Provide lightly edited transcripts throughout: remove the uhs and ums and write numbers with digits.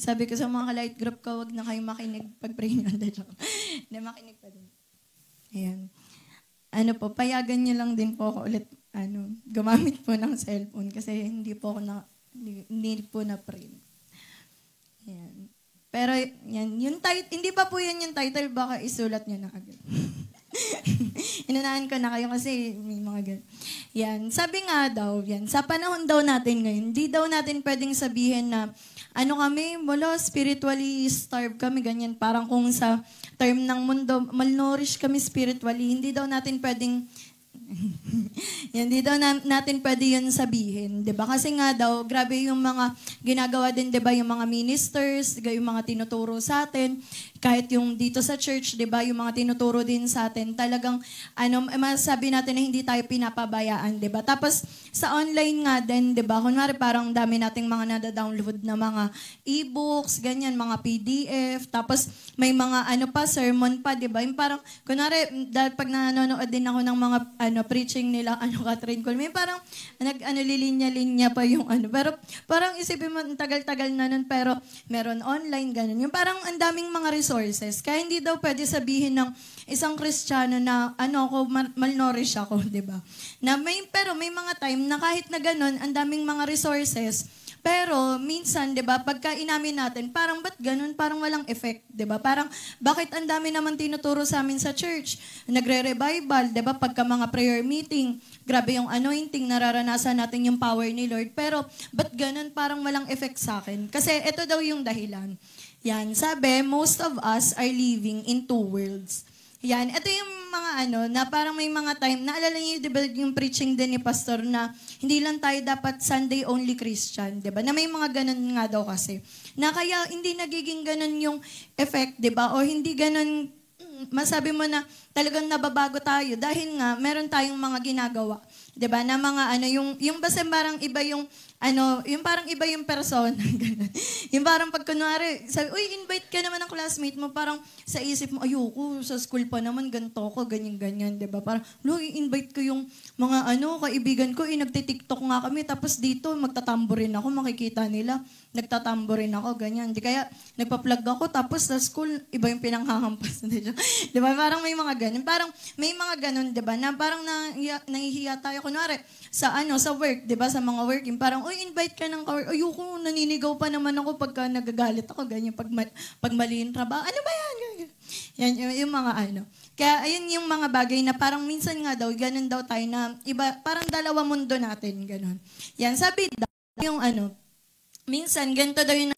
sabi ko sa mga light group ko, wag na kayo makinig pag-pray nyo. Hindi, makinig pa din. Ayan. Ano po, payagan nyo lang din po ako ulit, gumamit po ng cellphone kasi hindi po po na-pray. Ayan. Pero, yan, hindi pa po yan yung title, baka isulat nyo na agad. Inunahan ko na kayo kasi may mga ganun. Yan. Sabi nga daw, yan, sa panahon daw natin ngayon, hindi daw natin pwedeng sabihin na kami, spiritually starved kami, ganyan. Parang kung sa term ng mundo, malnourished kami spiritually, hindi daw natin pwedeng hindi daw natin pwede yun sabihin, 'di ba? Kasi nga daw, grabe yung mga ginagawa din, 'di ba, yung mga ministers, yung mga tinuturo sa atin, kahit yung dito sa church, 'di ba, yung mga tinuturo din sa atin, talagang masasabi natin na hindi tayo pinapabayaan, 'di ba? Tapos sa online nga din, 'di ba? Kunwari parang dami nating mga nada-download na mga e-books, ganyan, mga PDF, tapos may mga sermon pa, 'di ba? Yung parang kunwari dahil pag nanonood din ako ng mga preaching nila, Catherine Colme, parang lilinya-linya pa yung pero parang isipin mo, tagal-tagal na nun, pero meron online, ganun. Yung parang ang daming mga resources. Kaya hindi daw pwede sabihin ng isang Kristiyano na malnourished ako, di ba? Pero may mga time na kahit na ganun, ang daming mga resources, pero minsan, 'di ba, pagka inamin natin, parang ba't ganun? Parang walang effect, 'di ba? Parang bakit ang dami naman tinuturo sa amin sa church? Nagre-revival, 'di ba? Pagka mga prayer meeting, grabe yung anointing, nararanasan natin yung power ni Lord. Pero ba't ganun? Parang walang effect sa akin. Kasi ito daw yung dahilan. Yan, sabi, most of us are living in two worlds. Yan, ito yung mga na parang may mga time, naalala niyo, di ba, yung preaching din ni Pastor na hindi lang tayo dapat Sunday only Christian, di ba? Na may mga ganun nga daw kasi. Na kaya hindi nagiging ganun yung effect, di ba? O hindi ganun, masabi mo na talagang nababago tayo dahil nga meron tayong mga ginagawa. 'Di ba? Na mga yung basta parang iba yung yung parang iba yung persona. Yung parang pag kunwari, sabi, uy, invite ka naman ng classmate mo, parang sa isip mo, ayoko, sa school pa naman, ganito ko, ganyan-ganyan, 'di ba? Parang, invite ko yung mga kaibigan ko, nagti-TikTok nga kami, tapos dito, magtatamborin ako, makikita nila, nagtatamborin ako, ganyan. Di kaya, nagpa-plug ako, tapos sa school, iba yung pinanghahampas. 'Di ba? Parang may mga ganun. Parang may mga ganun, 'di ba? Na parang nahihiya tayo kunwari sa work, 'di ba? Sa mga working, parang invite ka ng kawork. Ayoko, naninigaw pa naman ako pagka nagagalit ako, ganyan pag mali yung trabaho. Ano ba yan? Yan yung mga Kaya ayun yung mga bagay na parang minsan nga daw, ganun daw tayo na iba, parang dalawa mundo natin, ganun. Yan, sabi daw, yung minsan ganito daw yung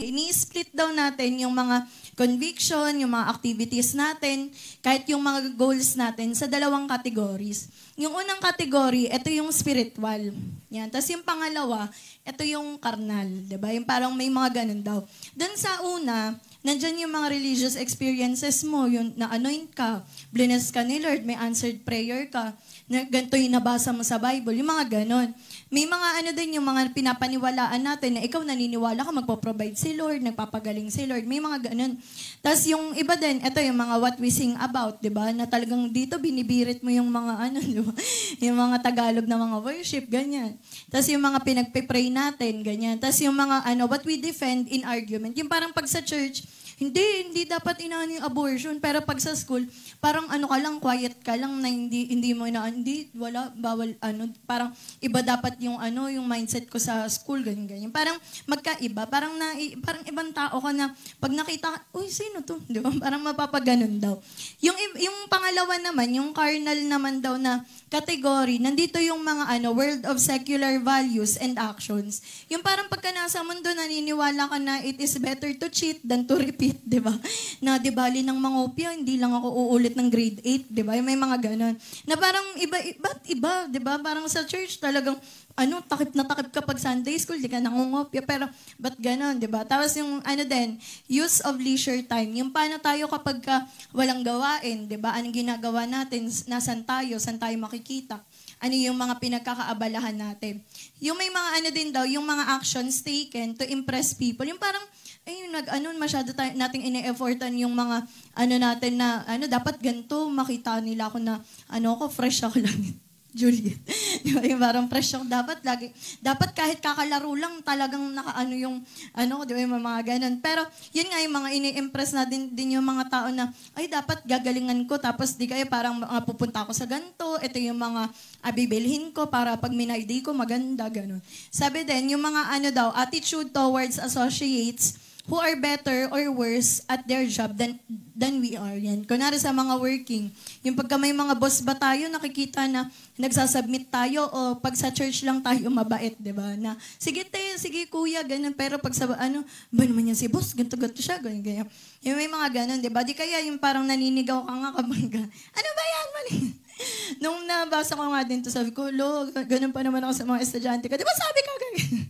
ini-split daw natin yung mga conviction, yung mga activities natin, kahit yung mga goals natin sa dalawang categories. Yung unang category, ito yung spiritual. Yan. Tapos yung pangalawa, ito yung carnal. Diba? Yung parang may mga ganun daw. Doon sa una, nandyan yung mga religious experiences mo, yung na-anoint ka, blessed ka ni Lord, may answered prayer ka, na ganito yung nabasa mo sa Bible, yung mga ganon. May mga din, yung mga pinapaniwalaan natin na ikaw naniniwala ka, magpo-provide si Lord, nagpapagaling si Lord, may mga ganon. Tapos yung iba din, ito yung mga what we sing about, di ba? Na talagang dito binibirit mo yung mga di ba? Yung mga Tagalog na mga worship, ganyan. Tapos yung mga pinagpe-pray natin, ganyan. Tapos yung mga what we defend in argument, yung parang pag sa church, hindi dapat inaano yung abortion. Pero pag sa school, parang ka lang, quiet ka lang na hindi mo wala, bawal, parang iba dapat yung yung mindset ko sa school, ganyan. Parang magkaiba, parang ibang tao ka na, pag nakita ka, uy, sino to? Di ba? Parang mapapaganon daw. Yung pangalawa naman, yung carnal naman daw na category, nandito yung mga world of secular values and actions. Yung parang pagka nasa mundo, naniniwala ka na it is better to cheat than to repeat, di ba? Na di bali ng mga opya, hindi lang ako uulit ng grade 8, di ba? May mga ganon. Na parang iba, di ba? Parang sa church talagang, takip na takip ka pag Sunday school, di ka nangungopya, pero ba't ganon, di ba? Tapos yung din, use of leisure time. Yung paano tayo kapag walang gawain, di ba? Anong ginagawa natin? Saan tayo makikita? Ano yung mga pinagkakaabalahan natin? Yung may mga din daw, yung mga actions taken to impress people. Yung parang, masyado nating ine-effortan yung mga, natin na, dapat ganito, makita nila ako na, fresh ako lang. Juliet. Di ba? Yung parang pressure dapat kahit kakalaro lang talagang nakaano yung, di ba, yung mga ganun. Pero, yun nga yung mga ini-impress na din yung mga tao na, ay, dapat gagalingan ko, tapos di kayo parang pupunta ako sa ganito, ito yung mga bibilhin ko para pag minayday ko, maganda, ganun. Sabi din, yung mga attitude towards associates who are better or worse at their job than we are. Yan. Kunwari sa mga working, yung pagka may mga boss ba tayo, nakikita na nagsasubmit tayo o pag sa church lang tayo mabait, di ba? Na, sige tayo, sige kuya, ganun. Pero pag sa, ba naman yan si boss, ganto-ganto siya, ganyan. Yung may mga ganun, di ba? Di kaya yung parang naninigaw ka nga kapag, ano ba yan, mali? Nung nabasa ko nga din to, sabi ko, ganun pa naman ako sa mga estudyante ko. Di ba sabi ka ganyan?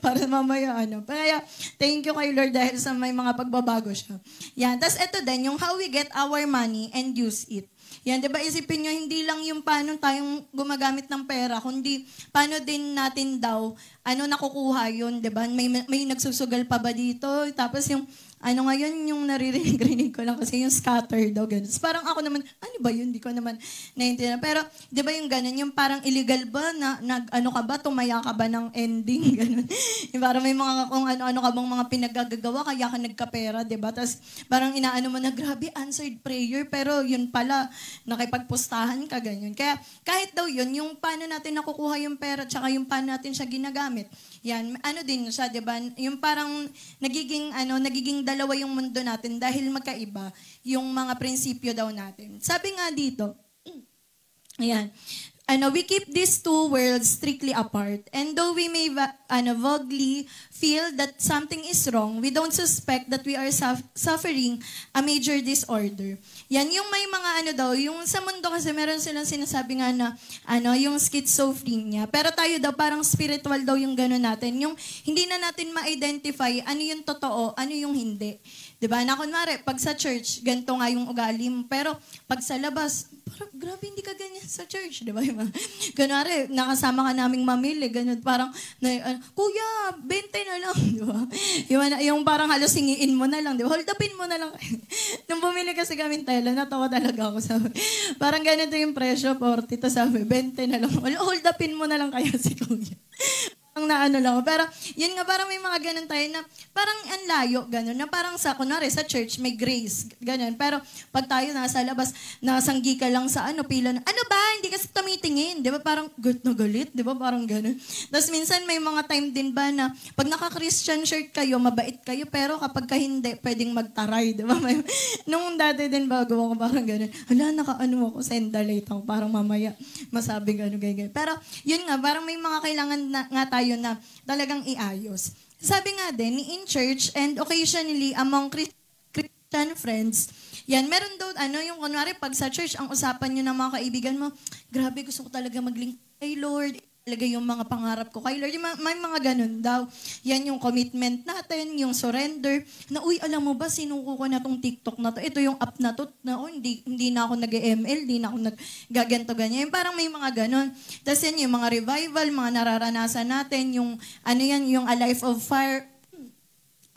Para mamaya, Kaya, thank you kay Lord dahil sa may mga pagbabago siya. Yan. Tapos ito din, yung how we get our money and use it. Yan, di ba isipin nyo, hindi lang yung paano tayong gumagamit ng pera, kundi paano din natin daw, nakukuha yun, di ba? May nagsusugal pa ba dito? Tapos yung, ngayon yung naririnig ko lang kasi yung scatter daw, gano'n. Parang ako naman, ano ba yun? Hindi ko naman naiintindihan. Pero, di ba yung gano'n, yung parang illegal ba, ka ba, tumaya ka ba ng ending, gano'n. Yung parang may mga, kung ano ka bang mga pinagagagawa, kaya ka nagkapera, di ba? Tapos, parang inaano mo na, grabe, answered prayer, pero yun pala, nakipagpustahan ka, ganyan. Kaya, kahit daw yun, yung paano natin nakukuha yung pera, tsaka yung paano natin siya ginagamit, yan, din siya, di ba? Yung parang, nagiging dalawa yung mundo natin dahil magkaiba yung mga prinsipyo daw natin. Sabi nga dito, ayan, we keep these two worlds strictly apart. And though we may vaguely feel that something is wrong, we don't suspect that we are suffering a major disorder. Yan, yung may mga yung sa mundo kasi meron silang sinasabi nga na, yung schizophrenia. Pero tayo daw, parang spiritual daw yung gano'n natin. Yung hindi na natin ma-identify ano yung totoo, ano yung hindi. Diba? Na kunwari, pag sa church, ganito nga yung ugali mo. Pero pag sa labas, parang grabe hindi ka ganyan sa church. Diba? Kunwari, nakasama ka naming mamili, ganyan. Parang, kuya, 20 na lang. Diba? Yung parang halos hingiin mo na lang. Diba? Hold upin mo na lang. Nung bumili kasi kami tela, natawa talaga ako. Sabi, parang ganito yung presyo, 40. Tapos sabi, 20 na lang. Hold upin mo na lang kaya si kuya. Ang lang. Pero, yun nga, parang may mga ganun tayo na parang ang layo, ganun. Na parang sa, kunwari, sa church, may grace, ganun. Pero, pag tayo nasa labas, nasanggi ka lang sa pila na, ba, hindi kasi tumitingin. Di ba? Parang, galit na galit. Di ba? Parang ganun. Tapos, minsan, may mga time din ba na, pag naka-Christian shirt kayo, mabait kayo, pero kapag ka hindi, pwedeng magtaray. Di ba? Nung dati din bago ako, parang ganun. Ako, sendalate ako, parang mamaya, masabing ganyan. Pero, yun nga, parang may mga kailangan nga tayo na talagang iayos. Sabi nga din, in church and occasionally among Christian friends, yan, meron daw, yung kunwari, pag sa church, ang usapan nyo ng mga kaibigan mo, grabe, gusto ko talaga mag-link kay Lord, talaga yung mga pangarap ko kay Lord. May mga ganun daw. Yan yung commitment natin, yung surrender. Na, alam mo ba, sinuko ko na tong TikTok na to. Ito yung app na to. Na, hindi na ako nag-ML, hindi na ako nag-gaganto ganyan. Parang may mga ganun. Tapos yan yung mga revival, mga nararanasan natin, yung, yung A Life of Fire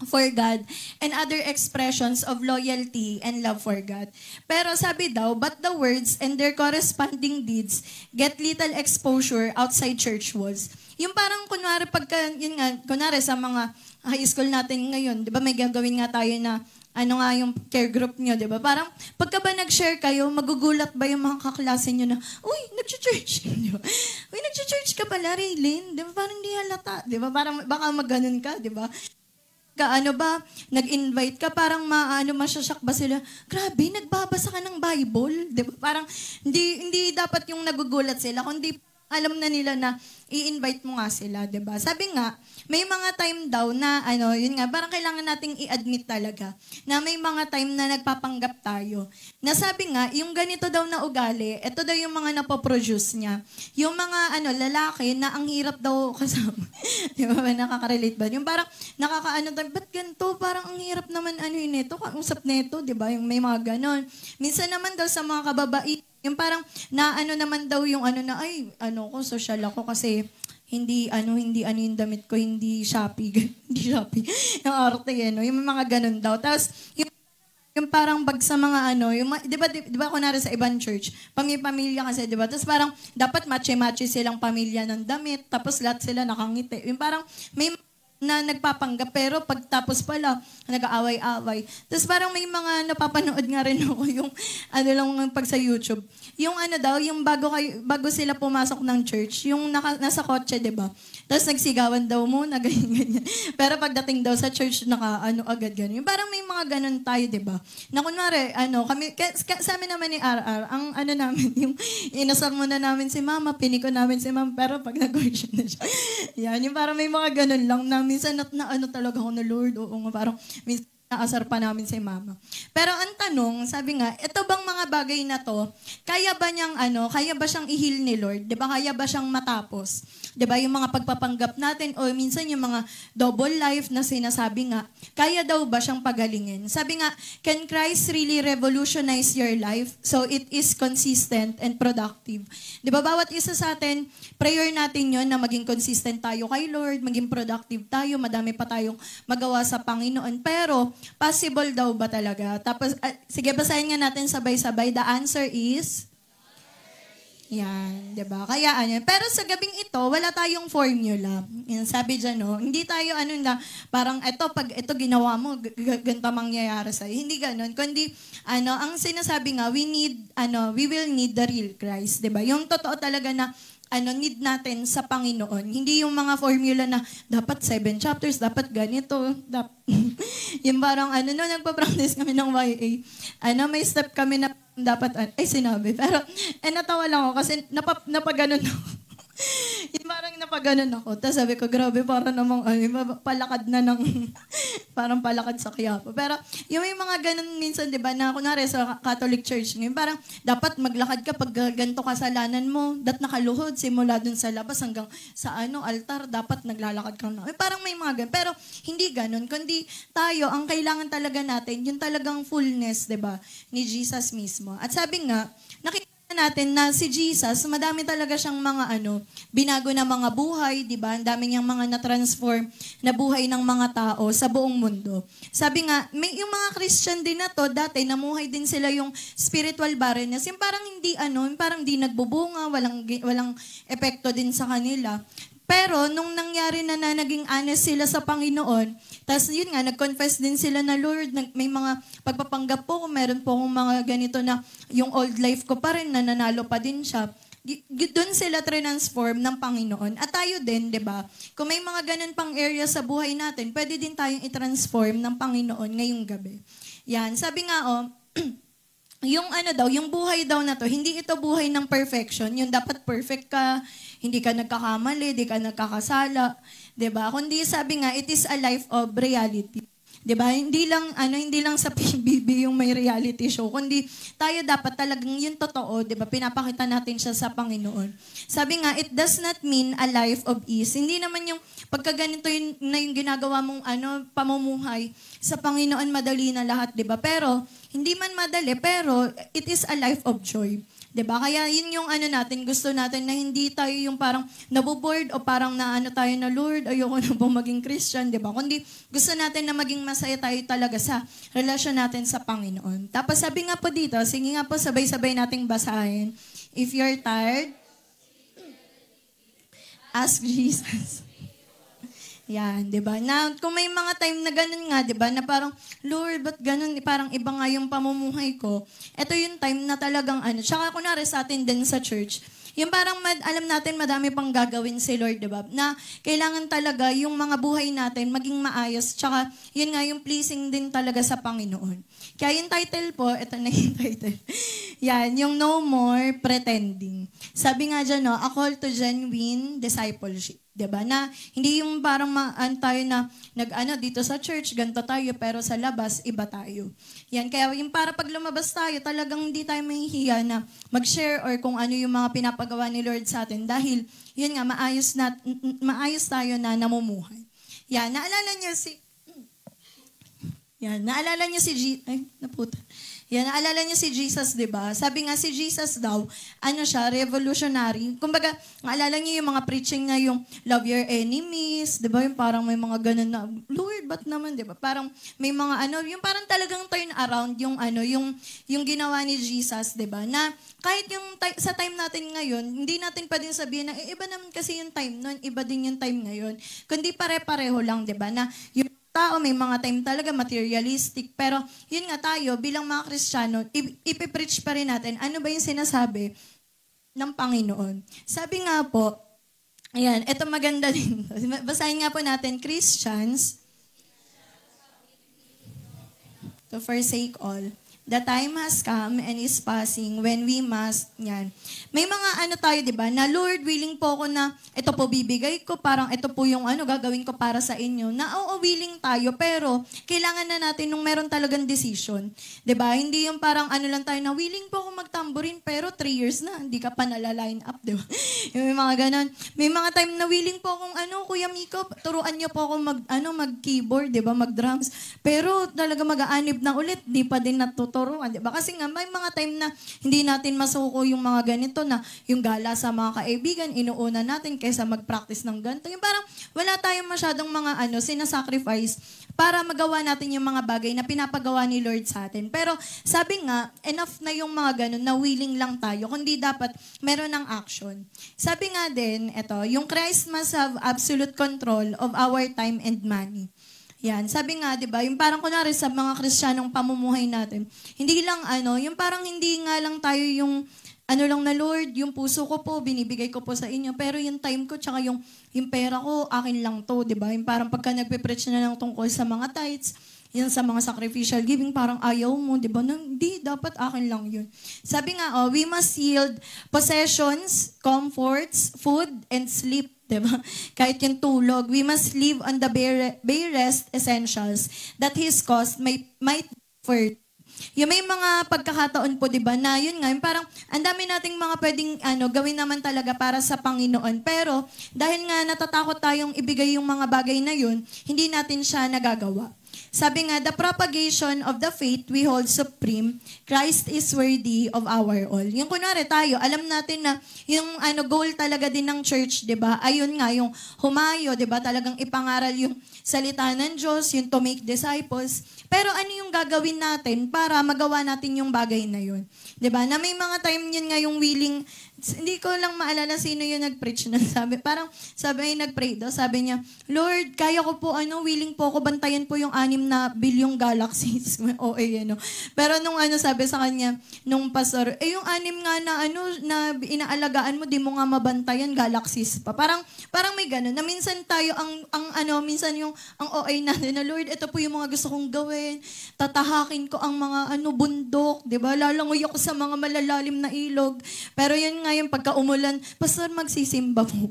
for God, and other expressions of loyalty and love for God. Pero sabi daw, but the words and their corresponding deeds get little exposure outside church walls. Yung parang kunwari kunwari sa mga high school natin ngayon, di ba may gagawin nga tayo na yung care group nyo, di ba? Parang, pagka ba nag-share kayo, magugulat ba yung mga kaklase nyo na, uy, nag-church. Di ba? Uy, nag-church ka pala, Raylene. Di ba? Parang di halata. Di ba? Parang, baka mag-ganun ka, di ba? Nag-invite ka, parang masasyak ba sila? Grabe, nagbabasa ka ng Bible. Diba? Parang, hindi dapat yung nagugulat sila, kundi alam na nila na i-invite mo nga sila, 'di ba? Sabi nga, may mga time daw na yun nga, parang kailangan nating i-admit talaga na may mga time na nagpapanggap tayo. Nasabi nga, yung ganito daw na ugali, ito daw yung mga napoproduce niya. Yung mga lalaki na ang hirap daw kasama. Di ba? Nakaka-relate ba? Yung parang ba't ganito? Parang ang hirap naman nito, kausap nito, di ba? Yung may mga ganon. Minsan naman daw sa mga kababait, yung parang naman daw yung social ako kasi hindi yung damit ko, hindi Shopee. Hindi Shopee. Yung arte, yung mga ganun daw. Tapos, yung yung parang bag sa mga ano, yung, di ba kunwari sa ibang church, pamilya kasi, di ba? Tapos parang dapat matche-matche silang pamilya ng damit, tapos lahat sila nakangiti. Yung parang may na nagpapanggap, pero pagtapos pala, nag-aaway-away. Tapos parang may mga napapanood nga rin ako yung ano lang pag sa YouTube. Yung ano daw, yung bago sila pumasok ng church, yung nasa kotse, di ba? Tapos nagsigawan daw muna, ganyan. Pero pagdating daw sa church, agad ganyan. Parang may mga ganun tayo, di ba? Na kunwari, kami, sa amin naman ni RR, ang namin, yung inasar muna namin si mama, piniko namin si mama, pero pag nag-worship na siya. Yan, yung parang may mga ganun lang na minsan talaga ako na Lord, parang minsan naasar pa namin si mama. Pero ang tanong, sabi nga, ito bang mga bagay na to, kaya ba siyang i-heal ni Lord? 'Di ba? Kaya ba siyang matapos? 'Di ba? Yung mga pagpapanggap natin o minsan yung mga double life na sinasabi nga, kaya daw ba siyang pagalingin? Sabi nga, can Christ really revolutionize your life so it is consistent and productive? 'Di ba? Bawat isa sa atin, prayer natin 'yon na maging consistent tayo kay Lord, maging productive tayo, madami pa tayong magawa sa Panginoon. Pero possible daw ba talaga? Tapos, sige, basahin nga natin sabay-sabay. The answer is? Yan, di ba? Kaya pero sa gabing ito, wala tayong formula. Yan, sabi dyan, hindi tayo, parang pag ito ginawa mo, ganito mangyayari sa'yo. Hindi ganun. Kundi, ang sinasabi nga, we will need the real Christ, di ba? Yung totoo talaga na, need natin sa Panginoon. Hindi yung mga formula na dapat 7 chapters, dapat ganito. Yung parang, nagpa-practice kami ng YA. May step kami na dapat, sinabi. Pero, natawa lang ako kasi napaganon ako. Yung parang napaganon ako. Tapos sabi ko, grabe, para namang, palakad na ng, parang palakad sa Quiapo. Pero, yung may mga ganun minsan, di ba, na kunwari sa Catholic Church, ngayon, parang dapat maglakad ka pag ganito kasalanan mo, nakaluhod, simula dun sa labas hanggang sa altar, dapat naglalakad ka na. Parang may mga ganun. Pero, hindi ganun. Kundi tayo, ang kailangan talaga natin, yung talagang fullness, di ba, ni Jesus mismo. At sabi nga, nakikita natin na si Jesus, madami talaga siyang mga binago na mga buhay, di ba? Ang dami niyang mga na-transform na buhay ng mga tao sa buong mundo. Sabi nga, yung mga Christian din na to, dati namuhay din sila yung spiritual barrenness. Yung parang hindi nagbubunga, walang epekto din sa kanila. Pero, nung nangyari na naging honest sila sa Panginoon, tapos yun nga, nag-confess din sila na, Lord, may mga pagpapanggap po, kung meron po akong mga ganito na yung old life ko pa rin, nananalo pa din siya. Doon sila transform ng Panginoon. At tayo din, di ba? Kung may mga ganun pang area sa buhay natin, pwede din tayong i-transform ng Panginoon ngayong gabi. Yan, sabi nga, yung buhay daw na to, hindi ito buhay ng perfection. Yung dapat perfect ka, hindi ka nagkakamali, hindi ka nagkakasala, 'di ba? Kundi sabi nga, it is a life of reality. 'Di ba? Hindi lang sa PBB yung may reality show, kundi tayo dapat talagang yung totoo, 'di ba? Pinapakita natin siya sa Panginoon. Sabi nga, it does not mean a life of ease. Hindi naman yung pagkaganito yung ginagawa mong pamumuhay sa Panginoon, madali na lahat, 'di ba? Pero hindi man madali, pero it is a life of joy. 'Di ba? Kaya yun yung natin, gusto natin na hindi tayo yung parang naboboard o parang tayo na, Lord, ayoko na po maging Christian, 'di ba? Kundi gusto natin na maging masaya tayo talaga sa relasyon natin sa Panginoon. Tapos sabi nga po dito, sige nga po sabay-sabay nating basahin. If you're tired, ask Jesus. Yan, 'di ba? Na kung may mga time na ganun nga, 'di ba? Na parang, Lord, ba't ganun? Parang iba nga yung pamumuhay ko. Ito yung time na talagang Tsaka kunwari sa atin din sa church, yung parang alam natin madami pang gagawin si Lord, 'di ba? Na kailangan talaga yung mga buhay natin maging maayos. Tsaka yun nga yung pleasing din talaga sa Panginoon. Kaya yung title po, ito na yung title. Yan, yung No More Pretending. Sabi nga dyan, a call to genuine discipleship. 'Di ba? Na hindi yung parang tayo na dito sa church ganito tayo pero sa labas iba tayo. Yan, kaya yung para pag lumabas tayo, talagang hindi tayo mahihiya na mag-share or kung ano yung mga pinapagawa ni Lord sa atin dahil yun nga maayos tayo na namumuhay. Yan, naalala niyo si Yan, naalala niyo si Jesus, di ba? Sabi nga si Jesus daw, ano siya, revolutionary. Kumbaga, naalala niyo yung mga preaching na yung love your enemies, di ba? Yung parang may mga ganun na, Lord, ba't naman, di ba? Parang may mga ano, yung parang talagang turn around yung ano, yung ginawa ni Jesus, di ba? Na kahit yung sa time natin ngayon, hindi natin pwedeng sabihin na, iba naman kasi yung time nun, iba din yung time ngayon. Kundi pare-pareho lang, di ba? Na yung tao, may mga time talaga materialistic. Pero yun nga tayo, bilang mga Kristiyano, ipipreach pa rin natin, ano ba yung sinasabi ng Panginoon. Sabi nga po, ayan, ito maganda din. Basahin nga po natin, Christians, to forsake all. The time has come and is passing when we must, yan. May mga ano tayo, di ba, na Lord, willing po ako na ito po bibigay ko, parang ito po yung ano, gagawin ko para sa inyo. Na oo, willing tayo, pero kailangan na natin nung meron talagang decision. Di ba? Hindi yung parang ano lang tayo na willing po ako magtamburin, pero 3 years na, hindi ka pa nalaline up, di ba? Yung mga ganon. May mga time na willing po akong ano, Kuya Miko, turuan niyo po ako mag-keyboard, di ba, mag-drums. Pero talaga mag-aanib na ulit, di pa din natuturuan, di ba? Kasi nga, may mga time na hindi natin masuko yung mga ganito na yung gala sa mga kaibigan, inuuna natin kaysa mag-practice ng ganito. Yung parang wala tayong masyadong mga sinasacrifice para magawa natin yung mga bagay na pinapagawa ni Lord sa atin. Pero sabi nga, enough na yung mga ganun na willing lang tayo, kundi dapat meron ng action. Sabi nga din, yung Christ must have absolute control of our time and money. Yan, sabi nga, 'di ba, yung parang kunwari sa mga Kristiyanong pamumuhay natin, hindi lang yung parang hindi nga lang tayo yung lang na Lord, yung puso ko po binibigay ko po sa inyo, pero yung time ko tsaka yung pera ko akin lang 'to, 'di ba? Yung parang pagka nagpe-preach na lang tungkol sa mga tithes, yan sa mga sacrificial giving, parang ayaw mo, 'di ba? Hindi, dapat akin lang 'yun. Sabi nga, we must yield possessions, comforts, food, and sleep. Diba? Kahit yung tulog, we must live on the barest essentials that His cost might afford. Yung may mga pagkakataon po, diba, na yun nga, yung parang ang dami nating mga pwedeng gawin naman talaga para sa Panginoon. Pero dahil nga natatakot tayong ibigay yung mga bagay na yun, hindi natin siya nagagawa. Sabi nga, the propagation of the faith we hold supreme, Christ is worthy of our all. Yung kunwari tayo, alam natin na yung goal talaga din ng church, di ba? Ayun nga, yung humayo, di ba? Talagang ipangaral yung salita ng Diyos, yung to make disciples. Pero ano yung gagawin natin para magawa natin yung bagay na yun? Di ba? Na may mga time yun nga yung willing. Hindi ko lang maalala sino yung nag-preach na sabi. Parang sabi nag-pray daw, sabi niya, Lord, kaya ko po, willing po ako bantayan po yung 6 na bilyong galaxies. Pero nung sabi sa kanya, nung pastor, yung 6 nga na inaalagaan mo, di mo nga mabantayan, galaxies pa. Parang may gano'n, na minsan tayo, minsan yung OA natin, na Lord, ito po yung mga gusto kong gawin, tatahakin ko ang mga bundok, di ba? Lalangoy ako sa mga malalalim na ilog. Pero yun nga yung pagka umulan, pastor, magsisimba po.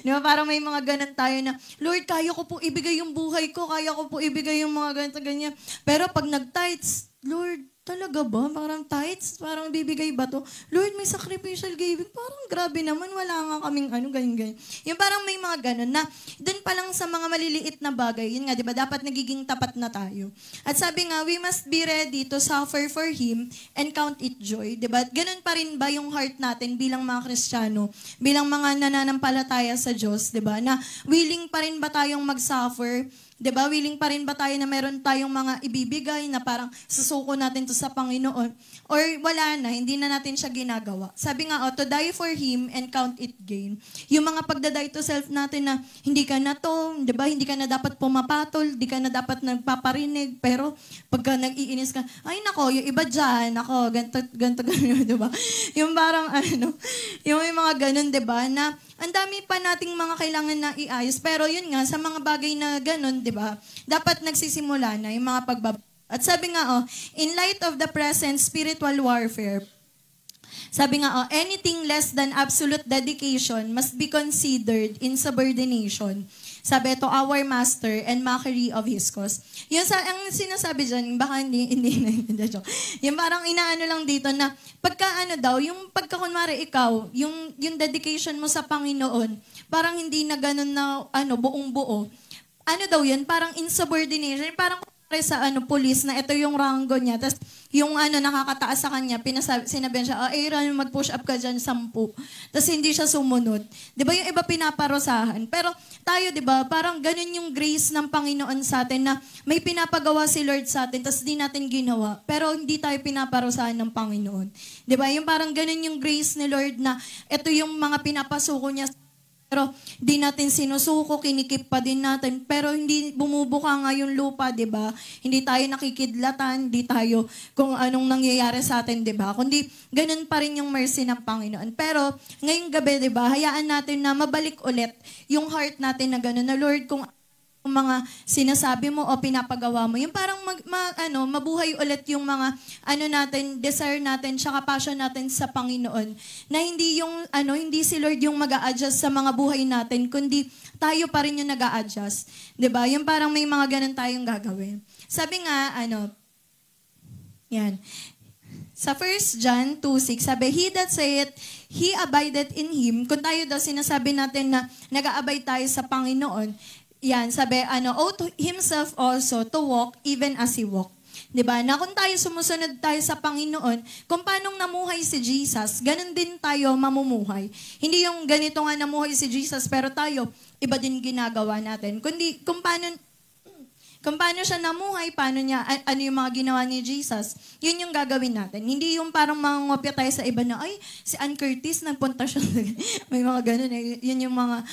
Di ba? Parang may mga ganun tayo na, Lord, kaya ko po ibigay yung buhay ko, kaya ko po ibigay yung mga ganito, ganyan. Pero pag nag-tithes, Lord, talaga ba? Parang tithes? Parang bibigay ba to? Lord, may sacrificial giving. Parang grabe naman. Wala nga kaming ganyan. Yung parang may mga ganun na dun pa lang sa mga maliliit na bagay, yun nga, di ba? Dapat nagiging tapat na tayo. At sabi nga, we must be ready to suffer for Him and count it joy. Di ba? Ganun pa rin ba yung heart natin bilang mga Kristiyano, bilang mga nananampalataya sa Diyos, di ba? Na willing pa rin ba tayong mag-suffer? Diba? Willing pa rin ba tayo na meron tayong mga ibibigay na parang susuko natin to sa Panginoon? Or wala na, hindi na natin siya ginagawa. Sabi nga, to die for Him and count it gain. Yung mga pagdaday to self natin na hindi ka na to, diba? Hindi ka na dapat pumapatol, hindi ka na dapat nagpaparinig, pero pagka nag-iinis ka, ay nako, yung iba dyan, ako, ganto, diba? Yung parang yung may mga ganun, diba? Na ang dami pa nating mga kailangan na iayos. Pero yun nga, sa mga bagay na ganun, di ba, dapat nagsisimula na yung mga pagbaba. At sabi nga, in light of the present spiritual warfare, sabi nga, anything less than absolute dedication must be considered insubordination. Sabi, to our master and mockery of His cause. Yung ang sinasabi dyan, baka hindi yung parang inaano lang dito na, pagka yung pagka kunwari ikaw, yung dedication mo sa Panginoon, parang hindi na ganun na, buong buo. Daw yan, parang insubordination, parang sa pulis na ito yung ranggo niya. Tapos yung nakakataas sa kanya, sinabihan siya, Aaron, mag-push up ka dyan, 10. Tapos hindi siya sumunod. Di ba yung iba pinaparosahan? Pero tayo, di ba, parang ganun yung grace ng Panginoon sa atin na may pinapagawa si Lord sa atin, tapos di natin ginawa. Pero hindi tayo pinaparosahan ng Panginoon. Di ba? Yung parang ganun yung grace ni Lord na ito yung mga pinapasuko niya. Pero di natin sinusuko, kinikip pa din natin. Pero hindi bumubuka nga yung lupa, di ba? Hindi tayo nakikidlatan, hindi tayo kung anong nangyayari sa atin, di ba? Kundi ganun pa rin yung mercy ng Panginoon. Pero ngayong gabi, di ba, hayaan natin na mabalik ulit yung heart natin na ganun. Na Lord, kung mga sinasabi mo o pinapagawa mo, yung parang mabuhay ulit yung mga natin, desire natin, tsaka passion natin sa Panginoon. Na hindi yung hindi si Lord yung mag-a-adjust sa mga buhay natin, kundi tayo pa rin yung nag-a-adjust. 'Di ba? Yung parang may mga ganun tayong gagawin. Sabi nga yan. Sa 1 John 2:6, sabi, He that saith, He abideth in Him. Kung tayo daw sinasabi natin na nag-aabay tayo sa Panginoon, yan, sabi, ought himself also to walk even as he walk. Diba? Na kung tayo sumusunod tayo sa Panginoon, kung paanong namuhay si Jesus, ganun din tayo mamumuhay. Hindi yung ganito nga namuhay si Jesus, pero tayo, iba din ginagawa natin. Kundi, kung paano siya namuhay, paano niya, yung mga ginawa ni Jesus, yun yung gagawin natin. Hindi yung parang mangopya tayo sa iba na, ay, si Ann Curtis, nagpunta siya. May mga ganun eh. Yun yung mga,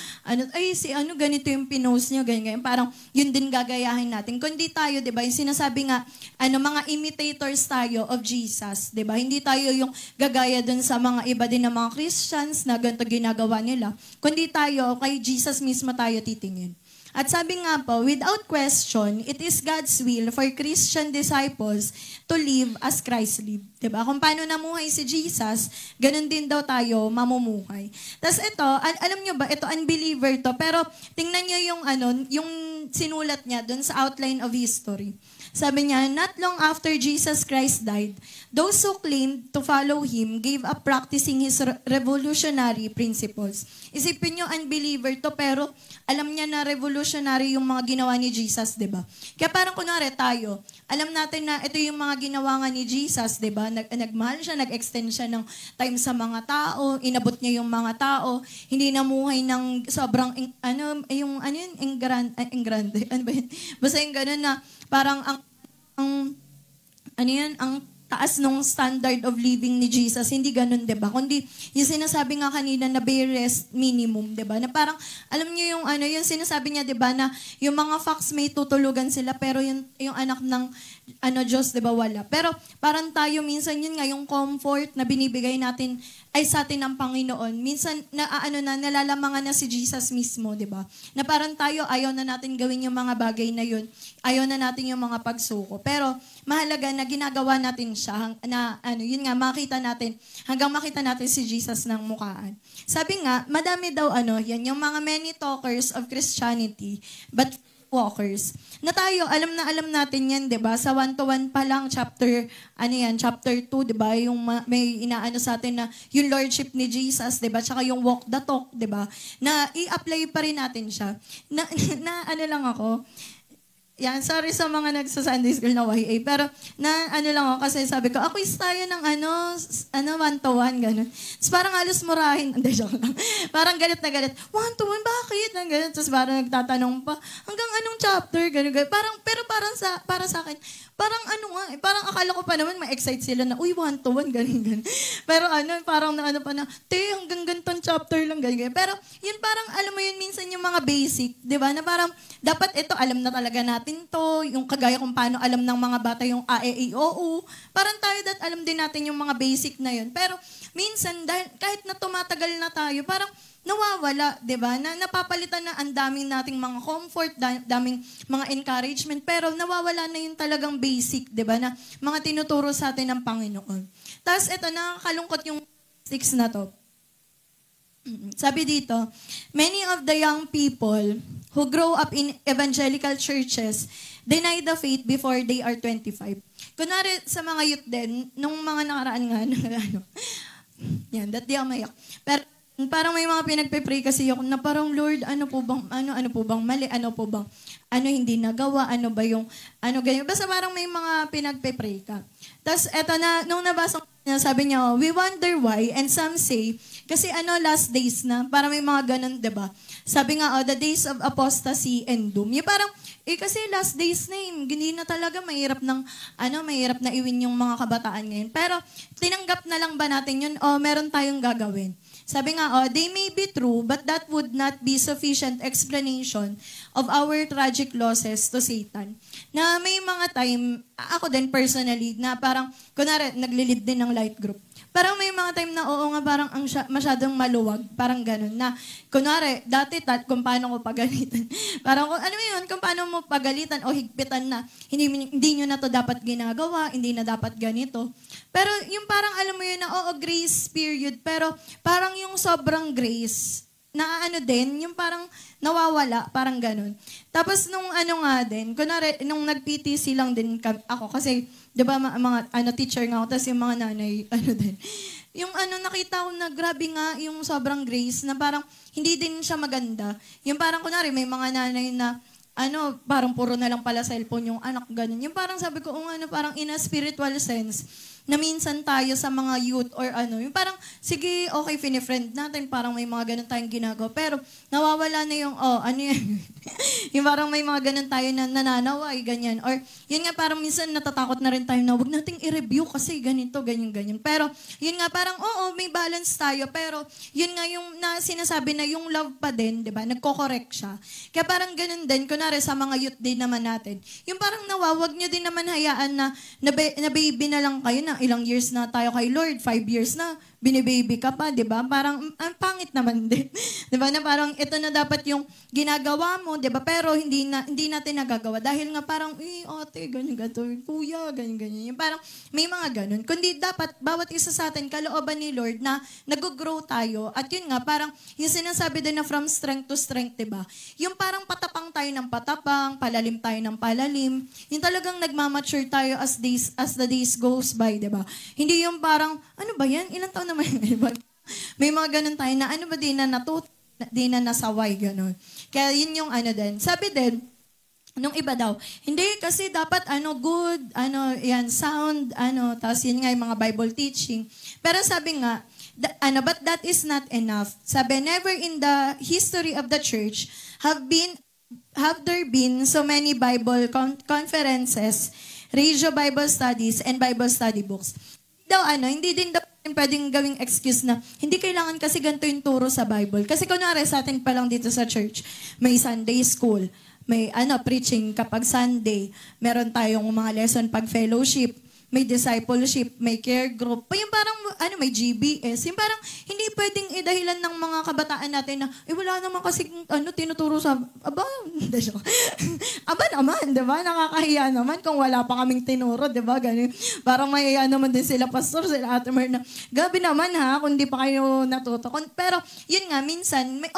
ganito yung pinost niyo, ganyan. Parang yun din gagayahin natin. Kundi tayo, di ba, yung sinasabi nga, mga imitators tayo of Jesus, di ba? Hindi tayo yung gagaya dun sa mga iba din ng mga Christians na ganito ginagawa nila. Kundi tayo, kay Jesus mismo tayo titingin. At sabi nga po, without question, it is God's will for Christian disciples to live as Christ lived. Diba? Kung paano namuhay si Jesus, ganun din daw tayo mamumuhay. Tapos ito, alam nyo ba, ito unbeliever to, pero tingnan nyo yung sinulat niya dun sa outline of history. Sabi niya, not long after Jesus Christ died, those who claimed to follow Him gave up practicing His revolutionary principles. Isipin nyo, unbeliever to, pero alam niya na revolutionary yung mga ginawa ni Jesus, di ba? Kaya parang kunwari tayo, alam natin na ito yung mga ginawa nga ni Jesus, di ba? Nagmahal siya, nag-extend siya ng time sa mga tao, inabot niya yung mga tao, hindi namuhay ng sobrang, engrande, ano ba yun? Basta yung gano'n na, parang ang taas nung standard of living ni Jesus, hindi ganun, 'di ba? Kundi yung sinasabi nga kanina na barest minimum, 'di ba? Na parang alam niyo yung yung sinasabi niya, 'di ba, na yung mga fox may tutulugan sila pero yung anak ng Diyos, 'di ba, wala. Pero parang tayo minsan yun nga yung comfort na binibigay natin ay sa atin ng Panginoon. Minsan nalalamangan na si Jesus mismo, 'di ba? Na parang tayo ayaw na natin gawin yung mga bagay na yun. Ayaw na natin yung mga pagsuko. Pero mahalaga na ginagawa natin siya na yun nga makita natin hanggang makita natin si Jesus ng mukhaan. Sabi nga, madami daw yan yung mga many talkers of Christianity but walkers. Na tayo, alam natin yan, 'di ba? Sa 1-to-1 pa lang chapter 2, 'di ba? Yung may inaano sa atin na yung lordship ni Jesus, 'di ba? Tsaka yung walk the talk, 'di ba? Na i-apply pa rin natin siya. Na lang ako. Yan, sorry sa mga nagsa-Sunday school na YA. Pero, lang ako kasi sabi ko, ako is tayo ng 1-to-1, gano'n. Tapos parang halos murahin. Hindi, joke lang. Parang galit na galit. 1-to-1, bakit? Gano'n. Tapos parang nagtatanong pa, hanggang anong chapter? Gano'n. Pero para sa akin, parang parang akala ko pa naman ma-excite sila na, uy, 1-to-1, gano'n. Pero parang pa na, hanggang ganitong chapter lang, gano'n. Pero, yun parang, alam mo yun, minsan yung mga basic, di ba? Na parang, dapat ito, alam na talaga natin to, yung kagaya kung paano alam ng mga bata yung AEOO. Parang tayo alam din natin yung mga basic na yun. Pero minsan, dahil, kahit na tumatagal na tayo, parang nawawala, di ba? Na napapalitan na ang daming nating mga comfort, daming mga encouragement, pero nawawala na yung talagang basic, di ba? Na mga tinuturo sa atin ng Panginoon. Tapos ito, nakakalungkot yung 6 na to. Sabi dito, many of the young people who grow up in evangelical churches deny the faith before they are 25. Kunwari sa mga youth din, nung mga nakaraan nga, yan, that di ako mayak. Pero Parang may mga pinagpe-pray kasi ako na parang, Lord, ano po bang mali? Ano po bang, hindi nagawa? Ano ba yung, ganyan? Basta parang may mga pinagpe-pray ka. Tapos, eto na, nung nabasa ko niya, sabi niya, we wonder why, and some say, kasi last days na, parang may mga ganun, diba? Sabi nga, the days of apostasy and doom. Yung parang, kasi last days na hindi na talaga mahirap na iwin yung mga kabataan ngayon. Pero, tinanggap na lang ba natin yun, o meron tayong gagawin? Sabi nga, they may be true, but that would not be sufficient explanation of our tragic losses to Satan. Na may mga time, ako din personally, na parang, kunwari, naglilid din ng light group. Parang may mga time na, oo nga, parang masyadong maluwag. Parang ganun na, kunwari, dati kung paano ko pagalitan. Parang, kung paano mo pagalitan o higpitan na, hindi nyo na to dapat ginagawa, hindi na dapat ganito. Pero yung parang, alam mo yun na, grace period, pero parang yung sobrang grace, na yung parang nawawala, parang ganun. Tapos nung kunwari, nung nag-PTC lang din ako, kasi, di ba, mga teacher nga ako, tapos yung mga nanay, din. Yung nakita ko na grabe nga, yung sobrang grace, na parang hindi din siya maganda. Yung parang, kunwari, may mga nanay na, parang puro na lang pala cellphone yung anak, ganun. Yung parang sabi ko, parang in a spiritual sense, na minsan tayo sa mga youth or yung parang, sige, okay, fini-friend natin, parang may mga ganun tayong ginagawa, pero nawawala na yung, yan, yung parang may mga ganun tayo na nananaway, ganyan. Or, yun nga, parang minsan natatakot na rin tayo na wag nating i-review kasi ganito, ganyan. Pero, yun nga, parang, may balance tayo, pero, yun nga yung sinasabi na yung love pa din, di ba, nagko-correct siya. Kaya parang ganun din, kunwari sa mga youth din naman natin, yung parang wag nyo din naman hayaan na baby na lang kayo na ilang years na tayo kay Lord, 5 years na, binibaby ka pa, di ba? Parang, ang pangit naman din. Di ba? Na parang, ito na dapat yung ginagawa mo, di ba? Pero, hindi natin nagagawa. Dahil nga parang, ate, ganyan, kuya, ganyan. Yung parang, may mga ganun. Kundi dapat, bawat isa sa atin, kalooban ni Lord, na nag-grow tayo. At yun nga, parang, yung sinasabi din na from strength to strength, di ba? Yung parang patapang tayo ng patapang, palalim tayo ng palalim. Yung talagang nagmamature tayo as the days goes by, di ba? Hindi yung parang, ano ba yan? Ilang taon naman yun? May mga ganun tayo na, di na nasaway, ganun. Kaya yun yung din. Sabi din, nung iba daw, hindi kasi dapat good, sound, tapos yun nga yung mga Bible teaching. Pero sabi nga, but that is not enough. Sabi, never in the history of the church have there been so many Bible conferences, radio Bible studies, and Bible study books. Hindi din daw pwedeng gawing excuse na hindi kailangan kasi ganito yung turo sa Bible. Kasi kunwari sa atin pa lang dito sa church, may Sunday school, may preaching kapag Sunday, meron tayong mga lesson pag fellowship, may discipleship, may care group, yung parang, may GBS, yung parang, hindi pwedeng idahilan ng mga kabataan natin na, wala naman kasi, tinuturo sa, naman, di ba? Nakakahiya naman kung wala pa kaming tinuro, di ba? Ganun. Parang may, naman din sila pastor, sila Ate Mer na, gabi naman ha, kung di pa kayo natuto. Pero, yun nga, minsan, may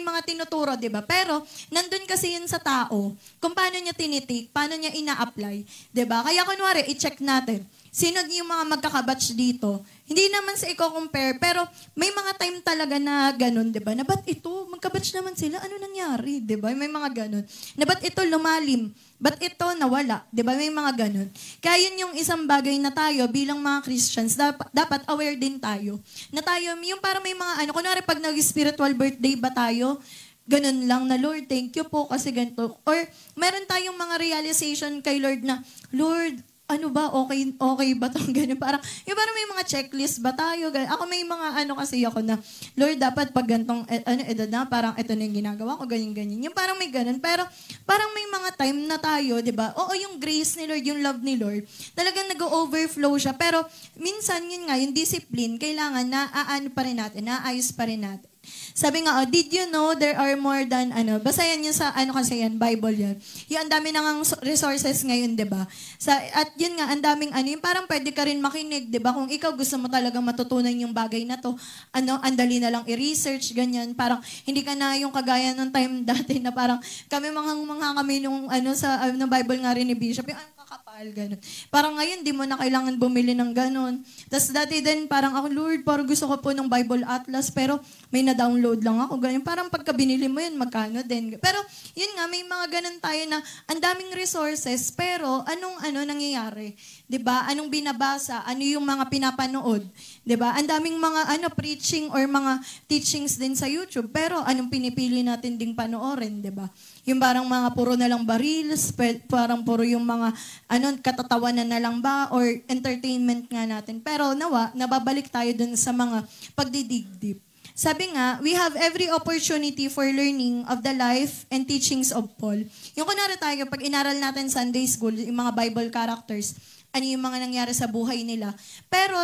mga tinuturo, di ba? Pero, nandun kasi yun sa tao, kung paano niya tinitik, paano niya ina-apply, di ba? Kaya kunwari, i-check natin, sino yung mga magkakabatch dito? Hindi naman sa i-compare, pero may mga time talaga na ganun, di ba? Na ba't ito, magkabatch naman sila, ano nangyari, di ba? May mga ganun. Na ba't ito lumalim? Ba't ito nawala? Di ba? May mga ganun. Kaya yun yung isang bagay na tayo bilang mga Christians, dapat aware din tayo. Na tayo, yung para may mga kunwari pag nag-spiritual birthday ba tayo, ganun lang na, Lord, thank you po kasi ganito. Or meron tayong mga realization kay Lord na, Lord, okay ba itong ganyan? Parang may mga checklist ba tayo? Ako may mga kasi ako na, Lord, dapat pag gantong, edad na, parang ito na yung ginagawa ko, ganyan. Yung parang may ganun. Pero parang may mga time na tayo, di ba? Yung grace ni Lord, yung love ni Lord, talagang nag-overflow siya. Pero minsan, yun nga, yung discipline, kailangan na pa rin natin, naayos pa rin natin. Sabi nga, did you know there are more than, basta yan yung sa, kasi yan, Bible yan. Yung ang dami nang resources ngayon, di ba? At yun nga, ang daming, yung parang pwede ka rin makinig, di ba? Kung ikaw gusto mo talagang matutunan yung bagay na to, ang dali na lang i-research, ganyan. Parang, hindi ka na yung kagaya nung time dati na parang, kami kami nung, sa Bible nga rin ni Bishop, yung kakapal. dahil ganun. Parang ngayon, di mo na kailangan bumili ng ganun. Tapos dati din, parang ako, Lord, parang gusto ko po ng Bible Atlas, pero may na-download lang ako. Ganun. Parang pagka binili mo yun, magkano din. Pero yun nga, may mga ganun tayo na ang daming resources, pero anong nangyayari? 'Di ba? Anong binabasa? Ano yung mga pinapanood? 'Di ba? Ang daming mga preaching or mga teachings din sa YouTube, pero anong pinipili natin ding panoorin, 'di ba? Yung parang mga puro na lang barils, parang puro yung mga katatawanan na lang ba or entertainment nga natin. Pero nababalik tayo dun sa mga pagdidig-deep. Sabi nga, we have every opportunity for learning of the life and teachings of Paul. Yung kunwari tayo, pag inaral natin Sunday school, yung mga Bible characters, ano yung mga nangyari sa buhay nila. Pero,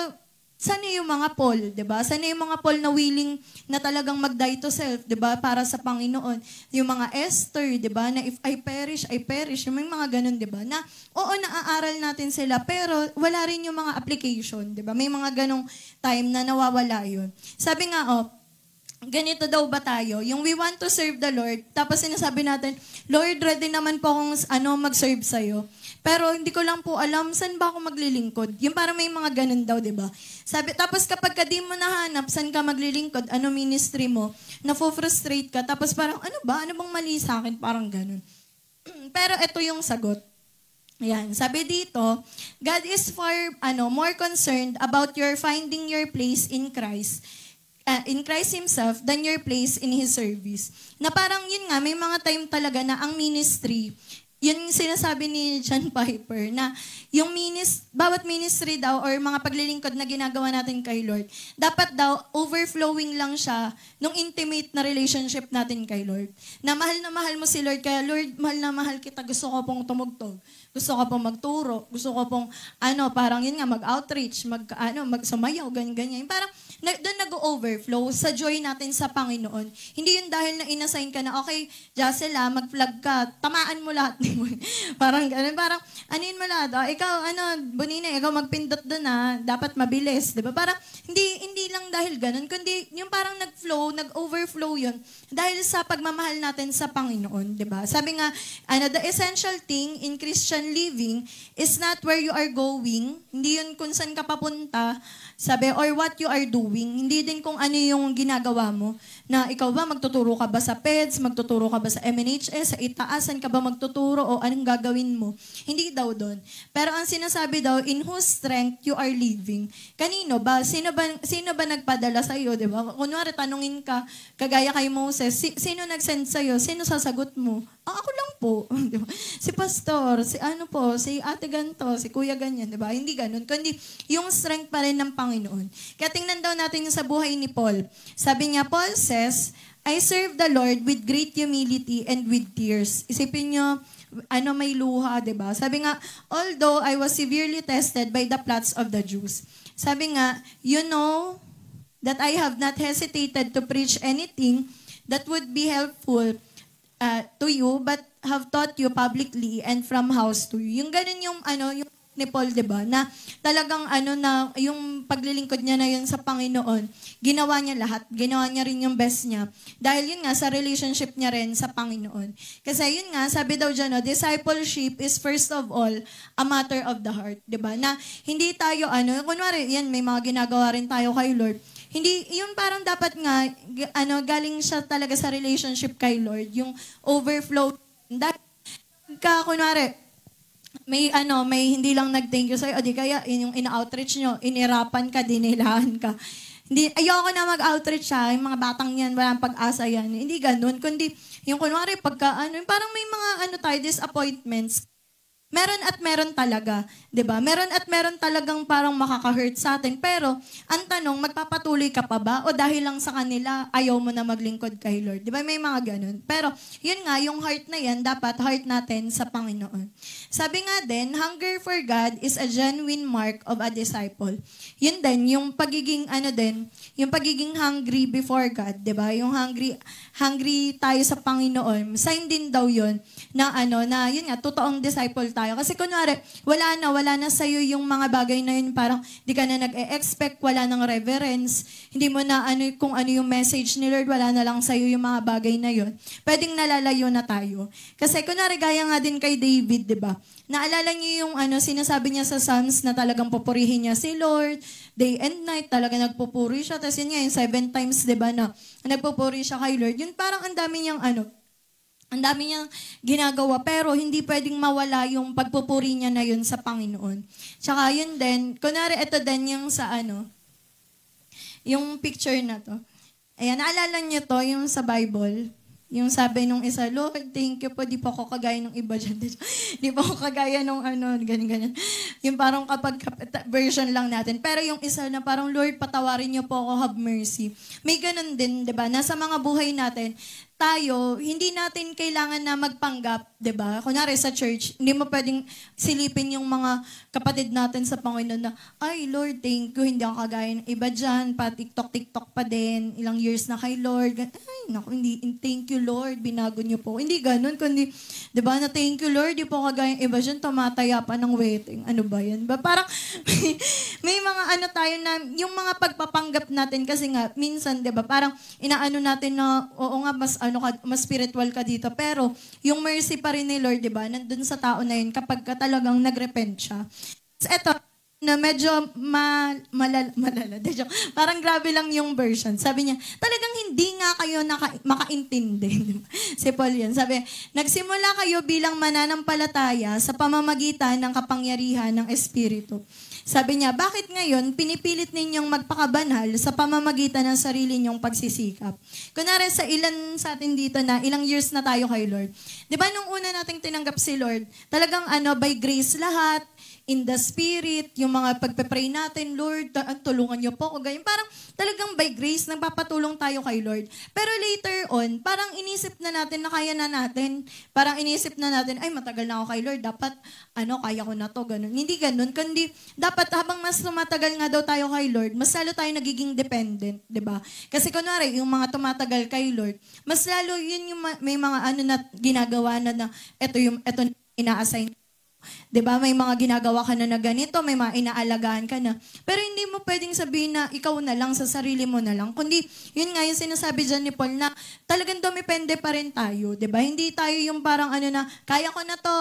sana yung mga Paul, di ba? Sana yung mga Paul na willing na talagang mag-die to self, di ba? Para sa Panginoon. Yung mga Esther, di ba? Na if I perish, I perish. Yung mga ganun, di ba? Na, oo, naaaral natin sila, pero wala rin yung mga application, di ba? May mga ganong time na nawawala yun. Sabi nga, ganito daw ba tayo? Yung we want to serve the Lord, tapos sinasabi natin, Lord, ready naman po akong mag-serve sa'yo. Pero hindi ko lang po alam, saan ba ako maglilingkod? Yung parang may mga ganun daw, di ba? Tapos kapag di mo nahanap, saan ka maglilingkod, ano ministry mo, na-frustrate ka, tapos parang, ano bang mali sa akin? Parang ganun. Pero ito yung sagot. Ayan, sabi dito, God is more concerned about your finding your place in Christ Himself than your place in His service. Na parang yun nga, may mga time talaga na ang ministry, yun yung sinasabi ni John Piper, na yung bawat ministry daw or mga paglilingkod na ginagawa natin kay Lord, dapat daw overflowing lang siya nung intimate na relationship natin kay Lord. Na mahal mo si Lord, kaya Lord, mahal na mahal kita, gusto ko pong tumugtog. Gusto ko pong magturo. Gusto ko pong, parang yun nga, mag-outreach, magsumayaw, ganyan. Parang, doon nag-overflow sa joy natin sa Panginoon. Hindi yun dahil na inassign ka na, okay, Jacela, mag-vlog ka, tamaan mo lahat. Parang ganun, parang, anin mo lahat, ikaw, Bonina, ikaw magpindot doon dapat mabilis, di ba? Parang, hindi lang dahil ganun, kundi yung parang nag-overflow yun, dahil sa pagmamahal natin sa Panginoon, di ba? Sabi nga, the essential thing in Christian living is not where you are going, hindi yun kung saan ka papunta, sabi, or what you are doing. Hindi din kung ano yung ginagawa mo. Na ikaw ba, magtuturo ka ba sa PEDS, magtuturo ka ba sa MNHS, sa itaasan ka ba magtuturo, o anong gagawin mo. Hindi daw doon. Pero ang sinasabi daw, in whose strength you are living. Kanino ba? Sino ba nagpadala sa iyo, 'di ba? Kunwari tanungin ka, kagaya kay Moses, sino nag-send sa iyo? Sino sasagot mo? Ako lang po, 'di ba? Si pastor, si ate ganto, si kuya ganyan, 'di ba? Hindi ganoon, kundi yung strength pa rin ng Panginoon. Kaya tingnan daw natin yung sa buhay ni Paul. Sabi niya, Paul says, I serve the Lord with great humility and with tears. Isipin niyo, may luha, 'di ba? Sabi nga, although I was severely tested by the plots of the Jews. Sabi nga, you know that I have not hesitated to preach anything that would be helpful to you, but have taught you publicly and from house to you. Yung ganun yung ni Paul, 'di ba? Na talagang na yung paglilingkod niya na yun sa Panginoon, ginawa niya lahat. Ginawa niya rin yung best niya. Dahil yun nga sa relationship niya rin sa Panginoon. Kasi yun nga, sabi daw diyan, discipleship is first of all a matter of the heart, 'di ba? Na hindi tayo kunwari, yan may mga ginagawa rin tayo kay Lord. Hindi, yun parang dapat nga, galing siya talaga sa relationship kay Lord, yung overflow. Dahil kunwari, may hindi lang nag-thank you sa'yo, o di kaya yung ina-outreach nyo, inirapan ka, dinilahan ka. Hindi, ayoko na mag-outreach yung mga batang yan, walang pag-asa yan. Hindi ganun, kundi yung kunwari, parang may mga tayo, disappointments. Meron talaga, 'di ba? Meron talagang parang makaka-hurt sa atin. Pero ang tanong, magpapatuloy ka pa ba o dahil lang sa kanila ayaw mo na maglingkod kay Lord? 'Di ba? May mga ganun. Pero yun nga, yung heart na yan, dapat heart natin sa Panginoon. Sabi nga din, hunger for God is a genuine mark of a disciple. Yun din, yung pagiging yung pagiging hungry before God, 'di ba? Yung hungry tayo sa Panginoon. Sign din daw yun na na yun nga, totoong disciple tayo. Kasi kunwari, wala na sa'yo yung mga bagay na yun, parang di ka na nag-e-expect, wala nang reverence, hindi mo na kung ano yung message ni Lord, wala na lang sa'yo yung mga bagay na yun. Pwedeng nalalayo na tayo. Kasi kunwari, gaya nga din kay David, di ba? Naalala niyo yung sinasabi niya sa Psalms na talagang pupurihin niya si Lord, day and night, talaga nagpupuri siya. Tapos yun nga, yung 7 times, di ba, na nagpupuri siya kay Lord. Yun parang ang dami niyang ang dami niyang ginagawa, pero hindi pwedeng mawala yung pagpupuri niya na yun sa Panginoon. Tsaka yun din, kunwari ito din yung sa yung picture na to. Ayan, naalala niyo to, yung sa Bible. Yung sabi nung isa, Lord, thank you po, di pa ako kagaya nung iba dyan. Di pa ako kagaya nung ganyan. Yung parang kapag version lang natin. Pero yung isa na parang, Lord, patawarin niyo po ako, have mercy. May ganun din, di ba? Nasa mga buhay natin, tayo, hindi natin kailangan na magpanggap, 'di ba? Kunyari sa church, hindi mo pwedeng silipin yung mga kapatid natin sa Panginoon na, ay Lord, thank you, hindi ako kagaya ng iba dyan, pa TikTok pa din, ilang years na kay Lord. Ay, naku, hindi, thank you Lord, binago niyo po. Hindi ganun, kundi, 'di ba, na thank you Lord, di po kagaya ng iba dyan, tumataya pa ng wedding. Ano ba yan? Ba, parang, may mga tayo na, yung mga pagpapanggap natin, kasi nga, minsan, 'di ba, parang inaano natin na, oo nga, mas spiritual ka dito. Pero, yung mercy pa rin ni Lord, di ba, nandun sa tao na yun kapag ka talagang nagrepent siya. So, eto, na medyo malala. Parang grabe lang yung version. Sabi niya, talagang hindi nga kayo makaintindi. Diba? Si Paul yan. Sabi, nagsimula kayo bilang mananampalataya sa pamamagitan ng kapangyarihan ng Espiritu. Sabi niya, bakit ngayon pinipilit ninyong magpakabanal sa pamamagitan ng sarili niyong pagsisikap? Kunwari sa ilan sa atin dito na ilang years na tayo kay Lord. Di ba nung una nating tinanggap si Lord, talagang by grace lahat, in the Spirit, yung mga pagpe-pray natin, Lord, tulungan niyo po ako. Ganyan. Parang talagang by grace, nagpapatulong tayo kay Lord. Pero later on, parang inisip na natin na kaya na natin. Parang inisip na natin, ay matagal na ako kay Lord, dapat, kaya ko na to, ganun. Hindi ganun, kundi dapat habang mas tumatagal nga daw tayo kay Lord, mas lalo tayo nagiging dependent, di ba? Kasi kunwari, yung mga tumatagal kay Lord, mas lalo yun yung may mga na ginagawa na ito ina-assign. 'Di ba? May mga ginagawa ka na ganito, may mga inaalagaan ka na. Pero hindi mo pwedeng sabihin na ikaw na lang, sa sarili mo na lang. Kundi, yun nga yung sinasabi dyan ni Paul na talagang dumepende pa rin tayo. 'Di ba? Hindi tayo yung parang na, kaya ko na to,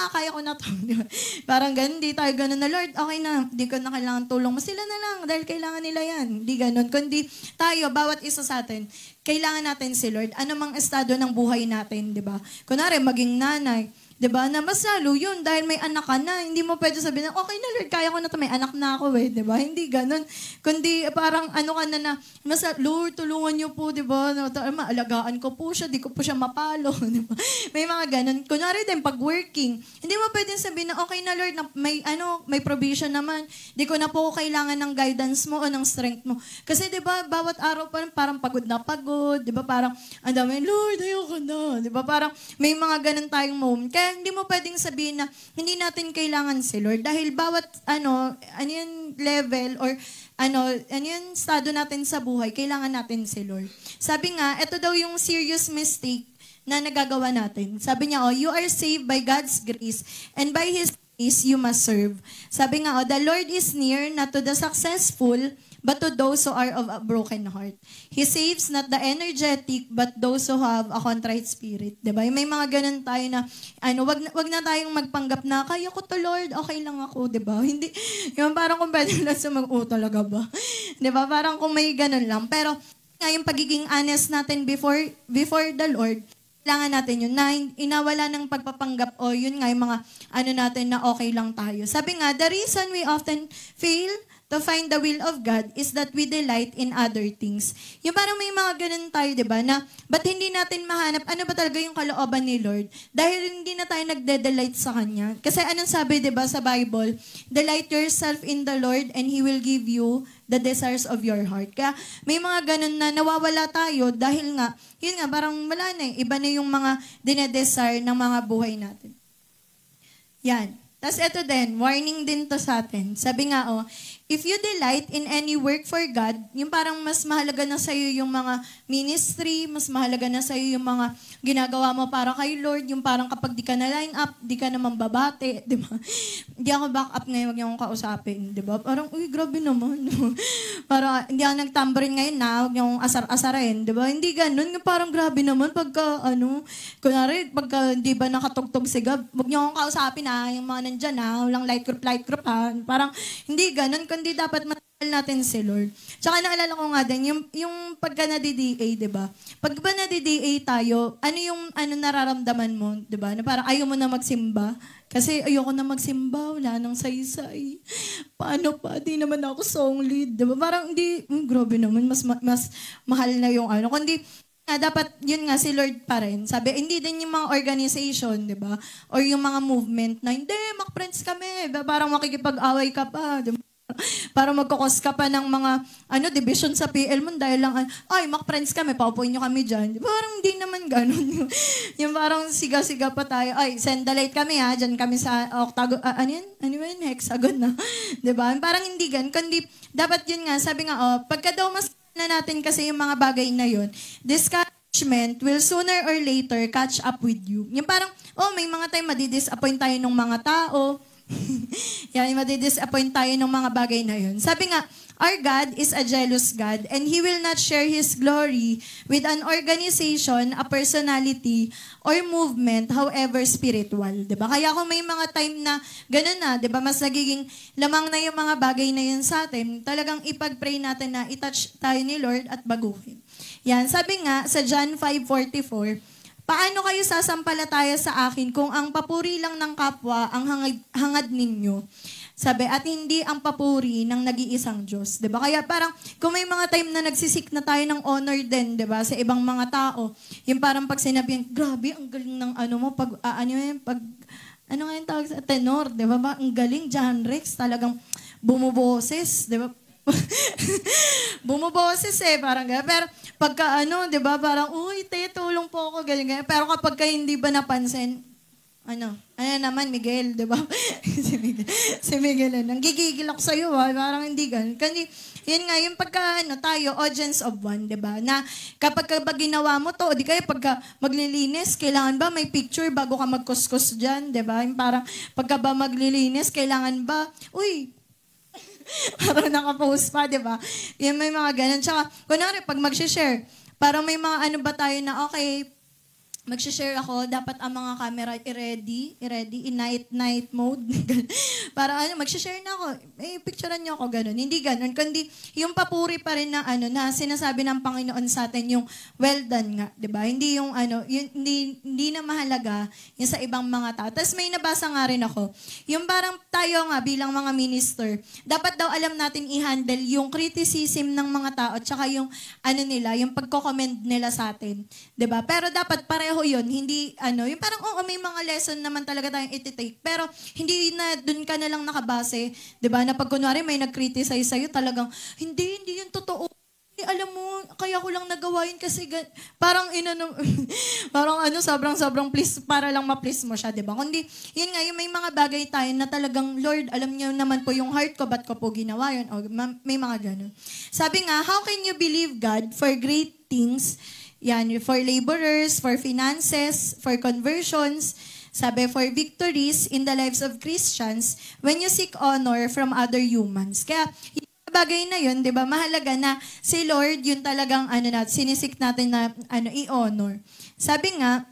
kaya ko na to. Diba? Parang ganun, hindi tayo ganun na, Lord, okay na, hindi ko na kailangan tulong mo. Sila na lang, dahil kailangan nila yan. Hindi ganun. Kundi tayo, bawat isa sa atin, kailangan natin si Lord. Ano mang estado ng buhay natin, 'di ba? Kunwari, maging nanay, 'di ba? Na mas lalo yun dahil may anak ka na. Hindi mo pwede sabihin na, okay na Lord, kaya ko na 'to, may anak na ako 'di ba? Hindi ganoon. Kundi parang ka na mas Lord, tulungan niyo po, 'di ba? Maalagaan ko po siya, di ko po siya mapalo, 'di ba? May mga ganun. Kunwari din pag working, hindi mo pwedeng sabihin na, okay na Lord, na may provision naman. Di ko na po kailangan ng guidance mo o ng strength mo. Kasi 'di ba, bawat araw pa parang pagod na pagod, 'di ba? Parang ang dami, Lord, ayoko na, 'di ba? Parang may mga ganun tayong moment. Kaya hindi mo pwedeng sabihin na hindi natin kailangan si Lord dahil bawat yung level or yung estado natin sa buhay, kailangan natin si Lord. Sabi nga, ito daw yung serious mistake na nagagawa natin. Sabi niya, you are saved by God's grace and by His grace you must serve. Sabi nga, the Lord is near not to the successful but to those who are of a broken heart. He saves not the energetic, but those who have a contrite spirit. Diba? May mga ganun tayo na, wag na tayong magpanggap na, kaya ko to Lord, okay lang ako, diba? Hindi, yung parang kung pwede lang sa talaga ba? Diba? Parang kung may ganun lang. Pero, nga yung pagiging honest natin before the Lord, kailangan natin yun, na inawala ng pagpapanggap o yun nga yung mga natin na okay lang tayo. Sabi nga, the reason we often fail to find the will of God is that we delight in other things. Yung parang may mga ganun tayo, di ba, na ba't hindi natin mahanap ano ba talaga yung kalooban ni Lord? Dahil hindi na tayo nagde-delight sa Kanya. Kasi anong sabi, di ba, sa Bible? Delight yourself in the Lord and He will give you the desires of your heart. Kaya may mga ganun na nawawala tayo dahil nga, yun nga, parang wala na iba na yung mga dinedesire ng mga buhay natin. Yan. Tapos ito din, warning din to sa atin. Sabi nga, if you delight in any work for God, yung parang mas mahalaga na sa'yo yung mga ministry, mas mahalaga na sa'yo yung mga ginagawa mo para kay Lord, yung parang kapag di ka na line up, di ka naman babate, di ba? Hindi ako back up ngayon, wag niyo akong kausapin, di ba? Parang, uy, grabe naman. Para hindi ako nagtamborin ngayon na, wag niyo akong asar-asarin, di ba? Hindi ganun, yung parang grabe naman pagka, kunwari, pagka hindi ba nakatugtog si Gab, wag niyo akong kausapin yung mga nandyan walang light group Parang, hindi ganun, kundi dapat natin si Lord. Tsaka naalala ko nga din, yung pagka nadi-DA, di ba? Pag ba nadi-DA tayo, ano nararamdaman mo, di ba? Na parang ayaw mo na magsimba. Kasi ayoko na magsimba, wala nang saysay. Paano pa? Di naman ako song lead, di ba? Parang hindi, grabe naman, mas mahal na yung Kundi, dapat, yun nga, si Lord pa rin. Sabi, hindi din yung mga organization, di ba? Or yung mga movement na, hindi, Mac-Friends kami. Parang makikipag-away ka pa, di ba? Para magkakos ka pa ng mga division sa PL mo dahil lang, Mac-Friends kami, paupuin nyo kami dyan. Parang hindi naman ganun. Yung parang siga-siga pa tayo. Sendalite kami dyan kami sa octagon, hexagon na. Diba? Parang hindi ganun. Kundi, dapat yun nga, sabi nga, pagka daw mas na natin kasi yung mga bagay na yun, discouragement will sooner or later catch up with you. Yung parang, may mga time madidisappoint tayo ng mga tao, yan, madidisappoint tayo ng mga bagay na yun. Sabi nga, our God is a jealous God and He will not share His glory with an organization, a personality, or movement, however spiritual. Diba? Kaya kung may mga time na ganun na, diba, mas nagiging lamang na yung mga bagay na yun sa atin, talagang ipag-pray natin na itouch tayo ni Lord at baguhin. Yan, sabi nga sa John 5:44, paano kayo sasampalataya sa akin kung ang papuri lang ng kapwa ang hangad ninyo? Sabi, at hindi ang papuri ng nag-iisang Diyos. Diba? Kaya parang, kung may mga time na nagsisik na tayo ng honor din, diba? Sa ibang mga tao, yung parang pag sinabihan, grabe, ang galing ng ano nga yung tawag sa tenor, diba? Ang galing, John Rex, talagang bumuboses, diba? Bumuboses parang gano'n. Pero pagka di ba, parang, uy, tulong po ako, ganyan. Pero kapag hindi ba napansin, naman, Miguel, di ba? si Miguel, nanggigigil ako sa'yo, parang hindi gano'n. Kasi, yun nga, yung pagka, tayo, audience of one, di ba? Na kapag ginawa mo to, di kaya pagka maglilinis, kailangan ba may picture bago ka magkuskus dyan, di ba? Yung parang, pagka ba maglilinis, kailangan ba, uy, parang nakapost pa, di ba? Yan, may mga ganun. Tsaka, kunwari, pag mag-share, parang may mga ba tayo na, okay, mag-share ako, dapat ang mga camera i-ready in night mode. Para mag-share na ako, picturean niyo ako, ganun. Hindi ganun, kundi yung papuri pa rin na na sinasabi ng Panginoon sa atin yung well done nga, 'di ba? Hindi yung hindi na mahalaga yung sa ibang mga tao. Tapos may nabasa nga rin ako, yung parang tayo nga bilang mga minister, dapat daw alam natin i-handle yung criticism ng mga tao at saka yung nila, yung pagko-commend nila sa atin, 'di ba? Pero dapat pareho yun, hindi, yung parang, may mga lesson naman talaga tayong iti-take, pero hindi na dun ka na lang nakabase, di ba, na pag kunwari may nag-criticize sa'yo, talagang, hindi yun totoo. Alam mo, kaya ko lang nagawa yun kasi, parang, parang sobrang please, para lang ma-please mo siya, di ba? Kundi, yun nga, yung may mga bagay tayo na talagang, Lord, alam niyo naman po yung heart ko, ba't ko po ginawa yun? O, may mga ganun. Sabi nga, how can you believe God for great things? Yan, for laborers, for finances, for conversions, sabi, for victories in the lives of Christians when you seek honor from other humans. Kaya, yung bagay na yun, di ba, mahalaga na si Lord, yun talagang, sinisik natin na, i-honor. Sabi nga,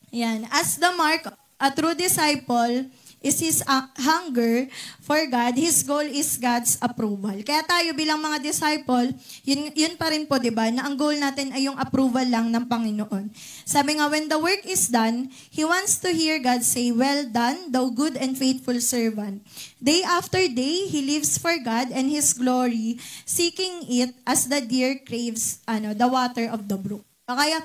yan, as the mark, a true disciple, is his hunger for God. His goal is God's approval. Kaya tayo bilang mga disciple, yun pa rin po, di ba, na ang goal natin ay yung approval lang ng Panginoon. Sabi nga, when the work is done, He wants to hear God say, well done, thou good and faithful servant. Day after day, He lives for God and His glory, seeking it as the deer craves the water of the brook. Kaya,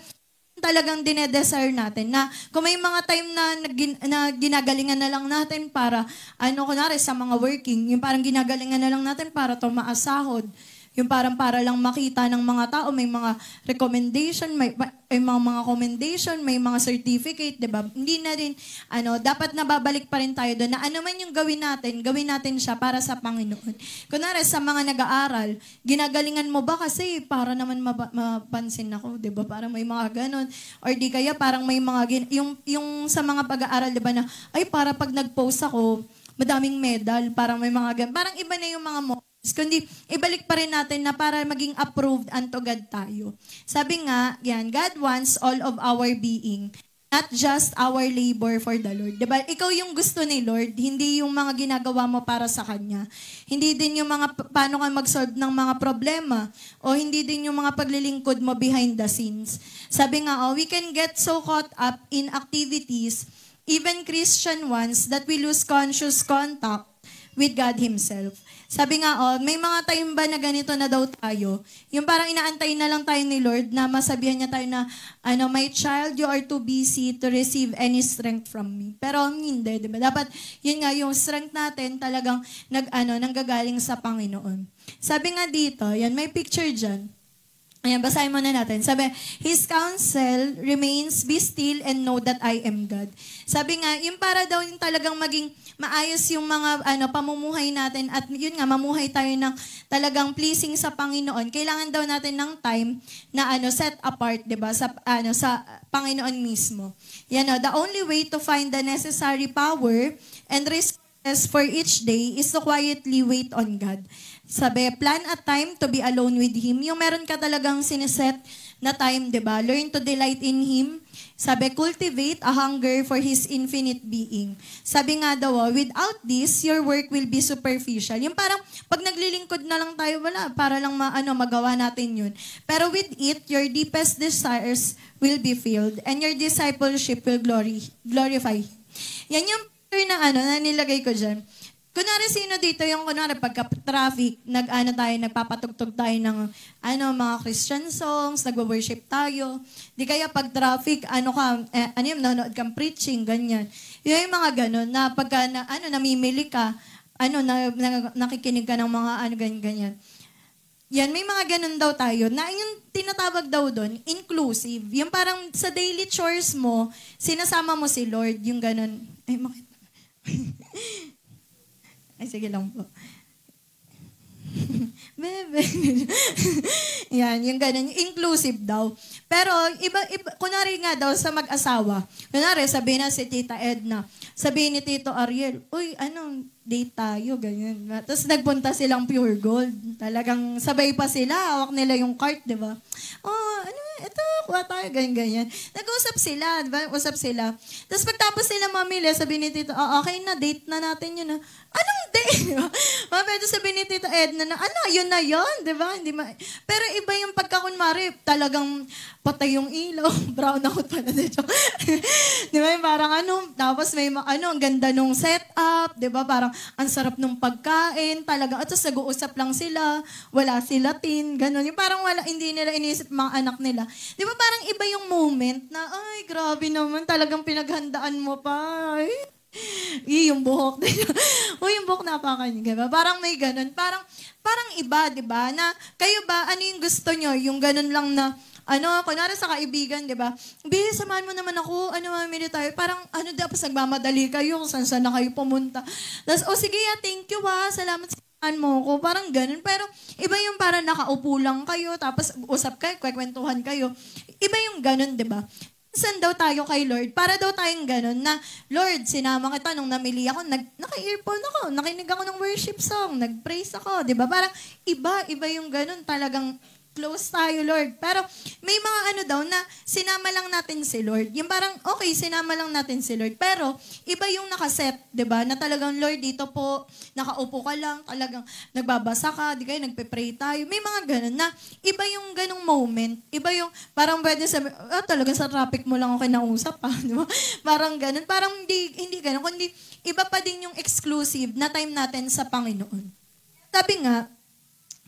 talagang dinedesire natin na kung may mga time na ginagalingan na lang natin para, kunwari sa mga working, yung parang ginagalingan na lang natin para tumaas sahod, yung parang para lang makita ng mga tao, may mga recommendation, mga commendation, may mga certificate, di ba? Hindi na rin, dapat nababalik pa rin tayo doon na ano man yung gawin natin siya para sa Panginoon. Kunwari, sa mga nag-aaral, ginagalingan mo ba kasi para naman mapansin ako, di ba? Parang may mga ganon. Or di kaya parang may mga, yung sa mga pag-aaral, di ba na, ay para pag nag-post ako, madaming medal, parang may mga ganon. Parang iba na yung mga kundi ibalik pa rin natin na para maging approved unto God tayo. Sabi nga, yan, God wants all of our being, not just our labor for the Lord. Diba? Ikaw yung gusto ni Lord, hindi yung mga ginagawa mo para sa Kanya. Hindi din yung mga paano ka mag-solve ng mga problema o hindi din yung mga paglilingkod mo behind the scenes. Sabi nga, we can get so caught up in activities, even Christian ones, that we lose conscious contact with God Himself. Sabi nga, may mga time ba na ganito na daw tayo? Yung parang inaantay na lang tayo ni Lord na masabihan niya tayo na, my child, you are too busy to receive any strength from me. Pero hindi, di ba? Dapat, yun nga, yung strength natin talagang nanggagaling sa Panginoon. Sabi nga dito, yan, may picture dyan. Ayan, basahin muna natin. Sabi, His counsel remains, be still and know that I am God. Sabi nga, yung para daw yung talagang maging maayos yung mga pamumuhay natin at yun nga, mamuhay tayo ng talagang pleasing sa Panginoon. Kailangan daw natin ng time na set apart, 'di ba, sa Panginoon mismo. Yan, the only way to find the necessary power and resources for each day is to quietly wait on God. Sabi, plan a time to be alone with Him. Yung meron ka talagang siniset na time, di ba? Learn to delight in Him. Sabi, cultivate a hunger for His infinite being. Sabi nga daw, without this, your work will be superficial. Yung parang, pag naglilingkod na lang tayo, wala, para lang magawa natin yun. Pero with it, your deepest desires will be filled and your discipleship will glorify. Yan yung na nilagay ko dyan. Kunwari, sino dito yung, pagka-traffic, nagpapatugtog tayo ng, mga Christian songs, nagwo-worship tayo. Di kaya pag-traffic, nanonood kang preaching, ganyan. Yun yung mga ganon, na pagka, namimili ka, nakikinig ka ng mga, ganyan. Yan, may mga ganon daw tayo, na yung tinatawag daw doon, inclusive. Yung parang sa daily chores mo, sinasama mo si Lord, yung ganon. Ay, makita. Ay, sige lang po. Bebe. Yan, yung ganun. Inclusive daw. Pero, iba, kunwari nga daw sa mag-asawa. Kunwari, sabihin na si Tita Edna. Sabihin ni Tito Ariel, uy, date tayo, ganyan. Tapos nagpunta silang Pure Gold. Talagang sabay pa sila. Hawak nila yung cart, di ba? Ito, kuha tayo, ganyan. Nag-usap sila, di ba? Usap sila. Tapos pagtapos sila mamili, sabi ni Tito, okay na, date na natin yun. Anong date? Pero sabi ni Tito Edna na, yun na yun, di ba? Pero iba yung pagkakunwari, talagang patay yung ilaw, brown out pala dito. Di ba? Parang tapos may ang ganda nung setup, di ba? Parang ang sarap nung pagkain, talagang, at tapos nag-uusap lang sila, wala sila gano'n. Yung parang hindi nila inisip mga anak nila. Di ba parang iba yung moment na, ay, grabe naman, talagang pinaghandaan mo pa. Yung buhok. Yung buhok napakanya. Diba? Parang may ganun. Parang iba, di ba? Na, kayo ba, ano yung gusto nyo? Yung ganun lang na, kunwari sa kaibigan, di ba? Samahan mo naman ako, mamili tayo. Parang, dapat nagmamadali kayo, kung saan na kayo pumunta. Tapos, sige, thank you, salamat sa mo ko. Parang ganun. Pero, iba yung parang nakaupo lang kayo, tapos usap kayo, kwekwentuhan kayo. Iba yung ganun, di ba? Saan daw tayo kay Lord? Para daw tayong ganun na, Lord, sinama kita nung namili ako, naka-earphone ako, nakinig ako ng worship song, nag-praise ako, di ba? Parang iba yung ganun, talagang close tayo, Lord. Pero may mga daw na sinama lang natin si Lord. Yung parang, okay, sinama lang natin si Lord. Pero iba yung nakaset, di ba? Na talagang, Lord, dito po, nakaupo ka lang, talagang nagbabasa ka, di kayo, nagpe-pray tayo. May mga ganun na iba yung ganung moment. Iba yung, parang pwede sabi, talagang sa traffic mo lang ako kinausap, di ba? Parang ganun. Parang hindi ganun. Kundi iba pa din yung exclusive na time natin sa Panginoon. Sabi nga,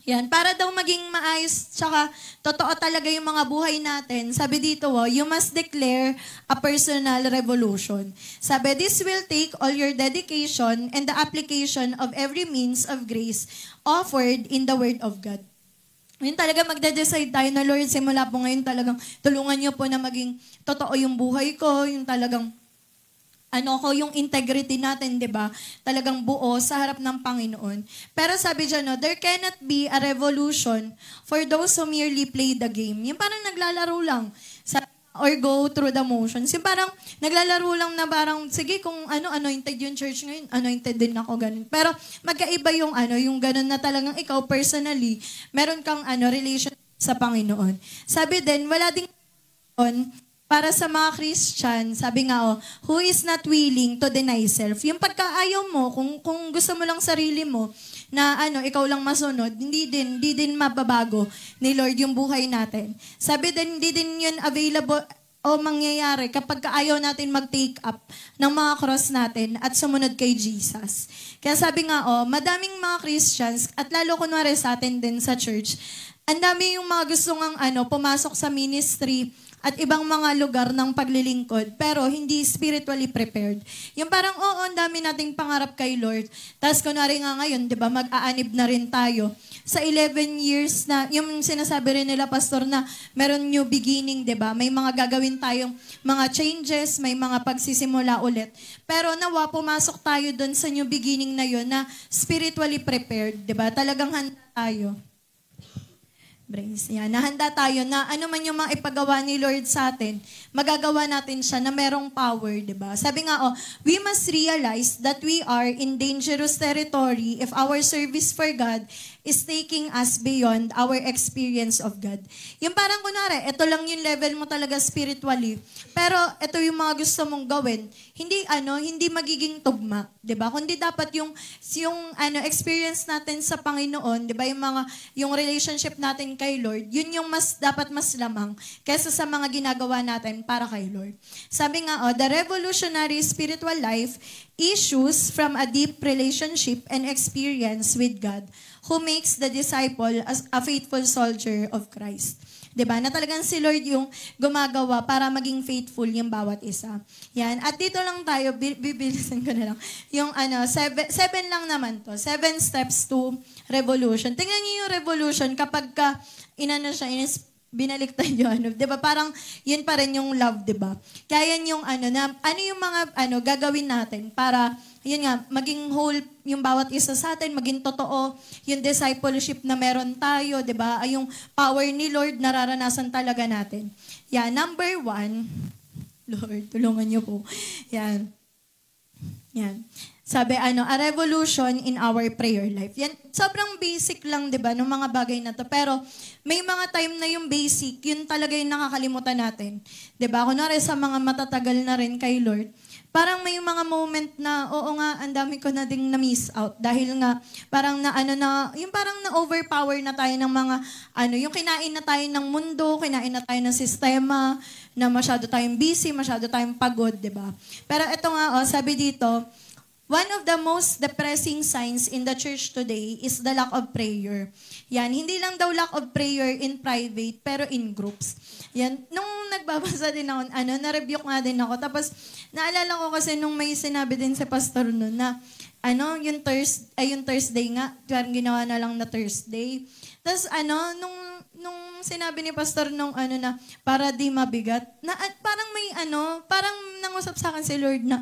yan, para daw maging maayos, tsaka totoo talaga yung mga buhay natin, sabi dito, you must declare a personal revolution. Sabi, this will take all your dedication and the application of every means of grace offered in the Word of God. Yun talaga magde-decide tayo na, Lord, simula po ngayon talagang tulungan niyo po na maging totoo yung buhay ko, yung talagang yung integrity natin, di ba? Talagang buo sa harap ng Panginoon. Pero sabi dyan, no, there cannot be a revolution for those who merely play the game. Yung parang naglalaro lang or go through the motions. Yung parang naglalaro lang na parang, sige, kung anointed yung church ngayon, anointed din ako, ganun. Pero magkaiba yung yung ganun na talagang ikaw personally, meron kang relation sa Panginoon. Sabi din, wala ding para sa mga Christian, sabi nga, who is not willing to deny self. Yung pagkaayaw mo, kung gusto mo lang sarili mo, na ikaw lang masunod, hindi din mababago ni Lord yung buhay natin. Sabi din, hindi din yun available o mangyayari kapag ayaw natin mag-take up ng mga cross natin at sumunod kay Jesus. Kaya sabi nga, madaming mga Christians, at lalo kunwari sa atin din sa church, ang dami yung mga gusto ngang pumasok sa ministry at ibang mga lugar ng paglilingkod, pero hindi spiritually prepared. Yung parang, ang dami nating pangarap kay Lord. Tapos kunwari nga ngayon, di ba, mag-aanib na rin tayo. Sa 11 years na, yung sinasabi rin nila, Pastor, na meron new beginning, di ba? May mga gagawin tayong mga changes, may mga pagsisimula ulit. Pero nawa, pumasok tayo doon sa new beginning na yun na spiritually prepared, di ba? Talagang handa tayo. Brace. Yan. Nahanda tayo na ano man yung mga ipagawa ni Lord sa atin, magagawa natin siya na merong power, di ba? Sabi nga, we must realize that we are in dangerous territory if our service for God is taking us beyond our experience of God. Yung parang kunwari, ito lang yung level mo talaga spiritually, pero ito yung mga gusto mong gawin, hindi magiging tugma, 'di ba? Kundi dapat yung experience natin sa Panginoon, 'di ba? Yung relationship natin kay Lord, yun yung dapat mas lamang kaysa sa mga ginagawa natin para kay Lord. Sabi nga, the revolutionary spiritual life issues from a deep relationship and experience with God who makes the disciple as a faithful soldier of Christ. 'Di ba? Na talagang si Lord yung gumagawa para maging faithful yung bawat isa. Yan. At dito lang tayo, bibilisan ko na lang. Yung seven lang naman to. 7 steps to revolution. Tingnan niyo yung revolution kapag binaliktad yun. 'Di ba? Parang yun pa rin yung love, 'di ba? Kaya yan yung yung mga gagawin natin para yun nga, maging whole yung bawat isa sa atin, maging totoo yung discipleship na meron tayo, 'di ba? Ay yung power ni Lord nararanasan talaga natin. Yan, number 1, Lord, tulungan niyo po. Yan. Yan. Sabi, a revolution in our prayer life. Yan, sobrang basic lang, di ba, ng mga bagay na to. Pero, may mga time na yung basic, yun talaga yung nakakalimutan natin. Di ba? Kunwari sa mga matatagal na rin kay Lord, parang may mga moment na, oo nga, ang dami ko na ding na-miss out. Dahil nga, parang yung parang na-overpower na tayo ng mga, yung kinain na tayo ng mundo, kinain na tayo ng sistema, na masyado tayong busy, masyado tayong pagod, di ba? Pero ito nga, sabi dito, one of the most depressing signs in the church today is the lack of prayer. Yan, hindi lang daw lack of prayer in private, pero in groups. Yan, nung nagbabasa din ako, na-rebuke nga din ako. Tapos, naalala ko kasi nung may sinabi din si Pastor noon na, yung Thursday nga, parang ginawa na lang na Thursday. Tapos, nung sinabi ni Pastor nung na, para di mabigat, na parang parang nangusap sa akin si Lord na,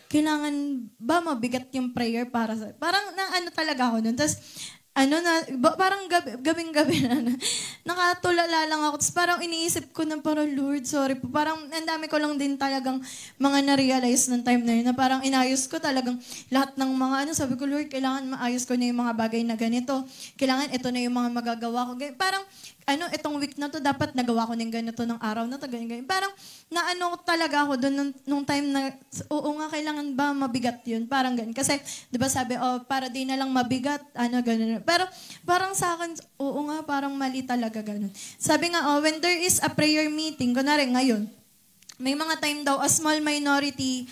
kailangan ba mabigat yung prayer para sa... Parang talaga ako nun. Tapos, parang gabing-gabi nakatulala lang ako. Tapos parang iniisip ko na parang, Lord, sorry po. Parang ang dami ko lang din talagang mga na-realize ng time na yun na parang inayos ko talagang lahat ng mga sabi ko, Lord, kailangan maayos ko na yung mga bagay na ganito. Kailangan ito na yung mga magagawa ko. Parang, itong week na to, dapat nagawa ko ng ganito ng araw na to, ganyan. Parang, talaga ako doon nung time na, oo nga, kailangan ba mabigat yun? Parang ganyan. Kasi, di ba sabi, para di na lang mabigat, ganun. Pero, parang sa akin, oo nga, parang mali talaga ganun. Sabi nga, when there is a prayer meeting, kunwari ngayon, may mga time daw, a small minority,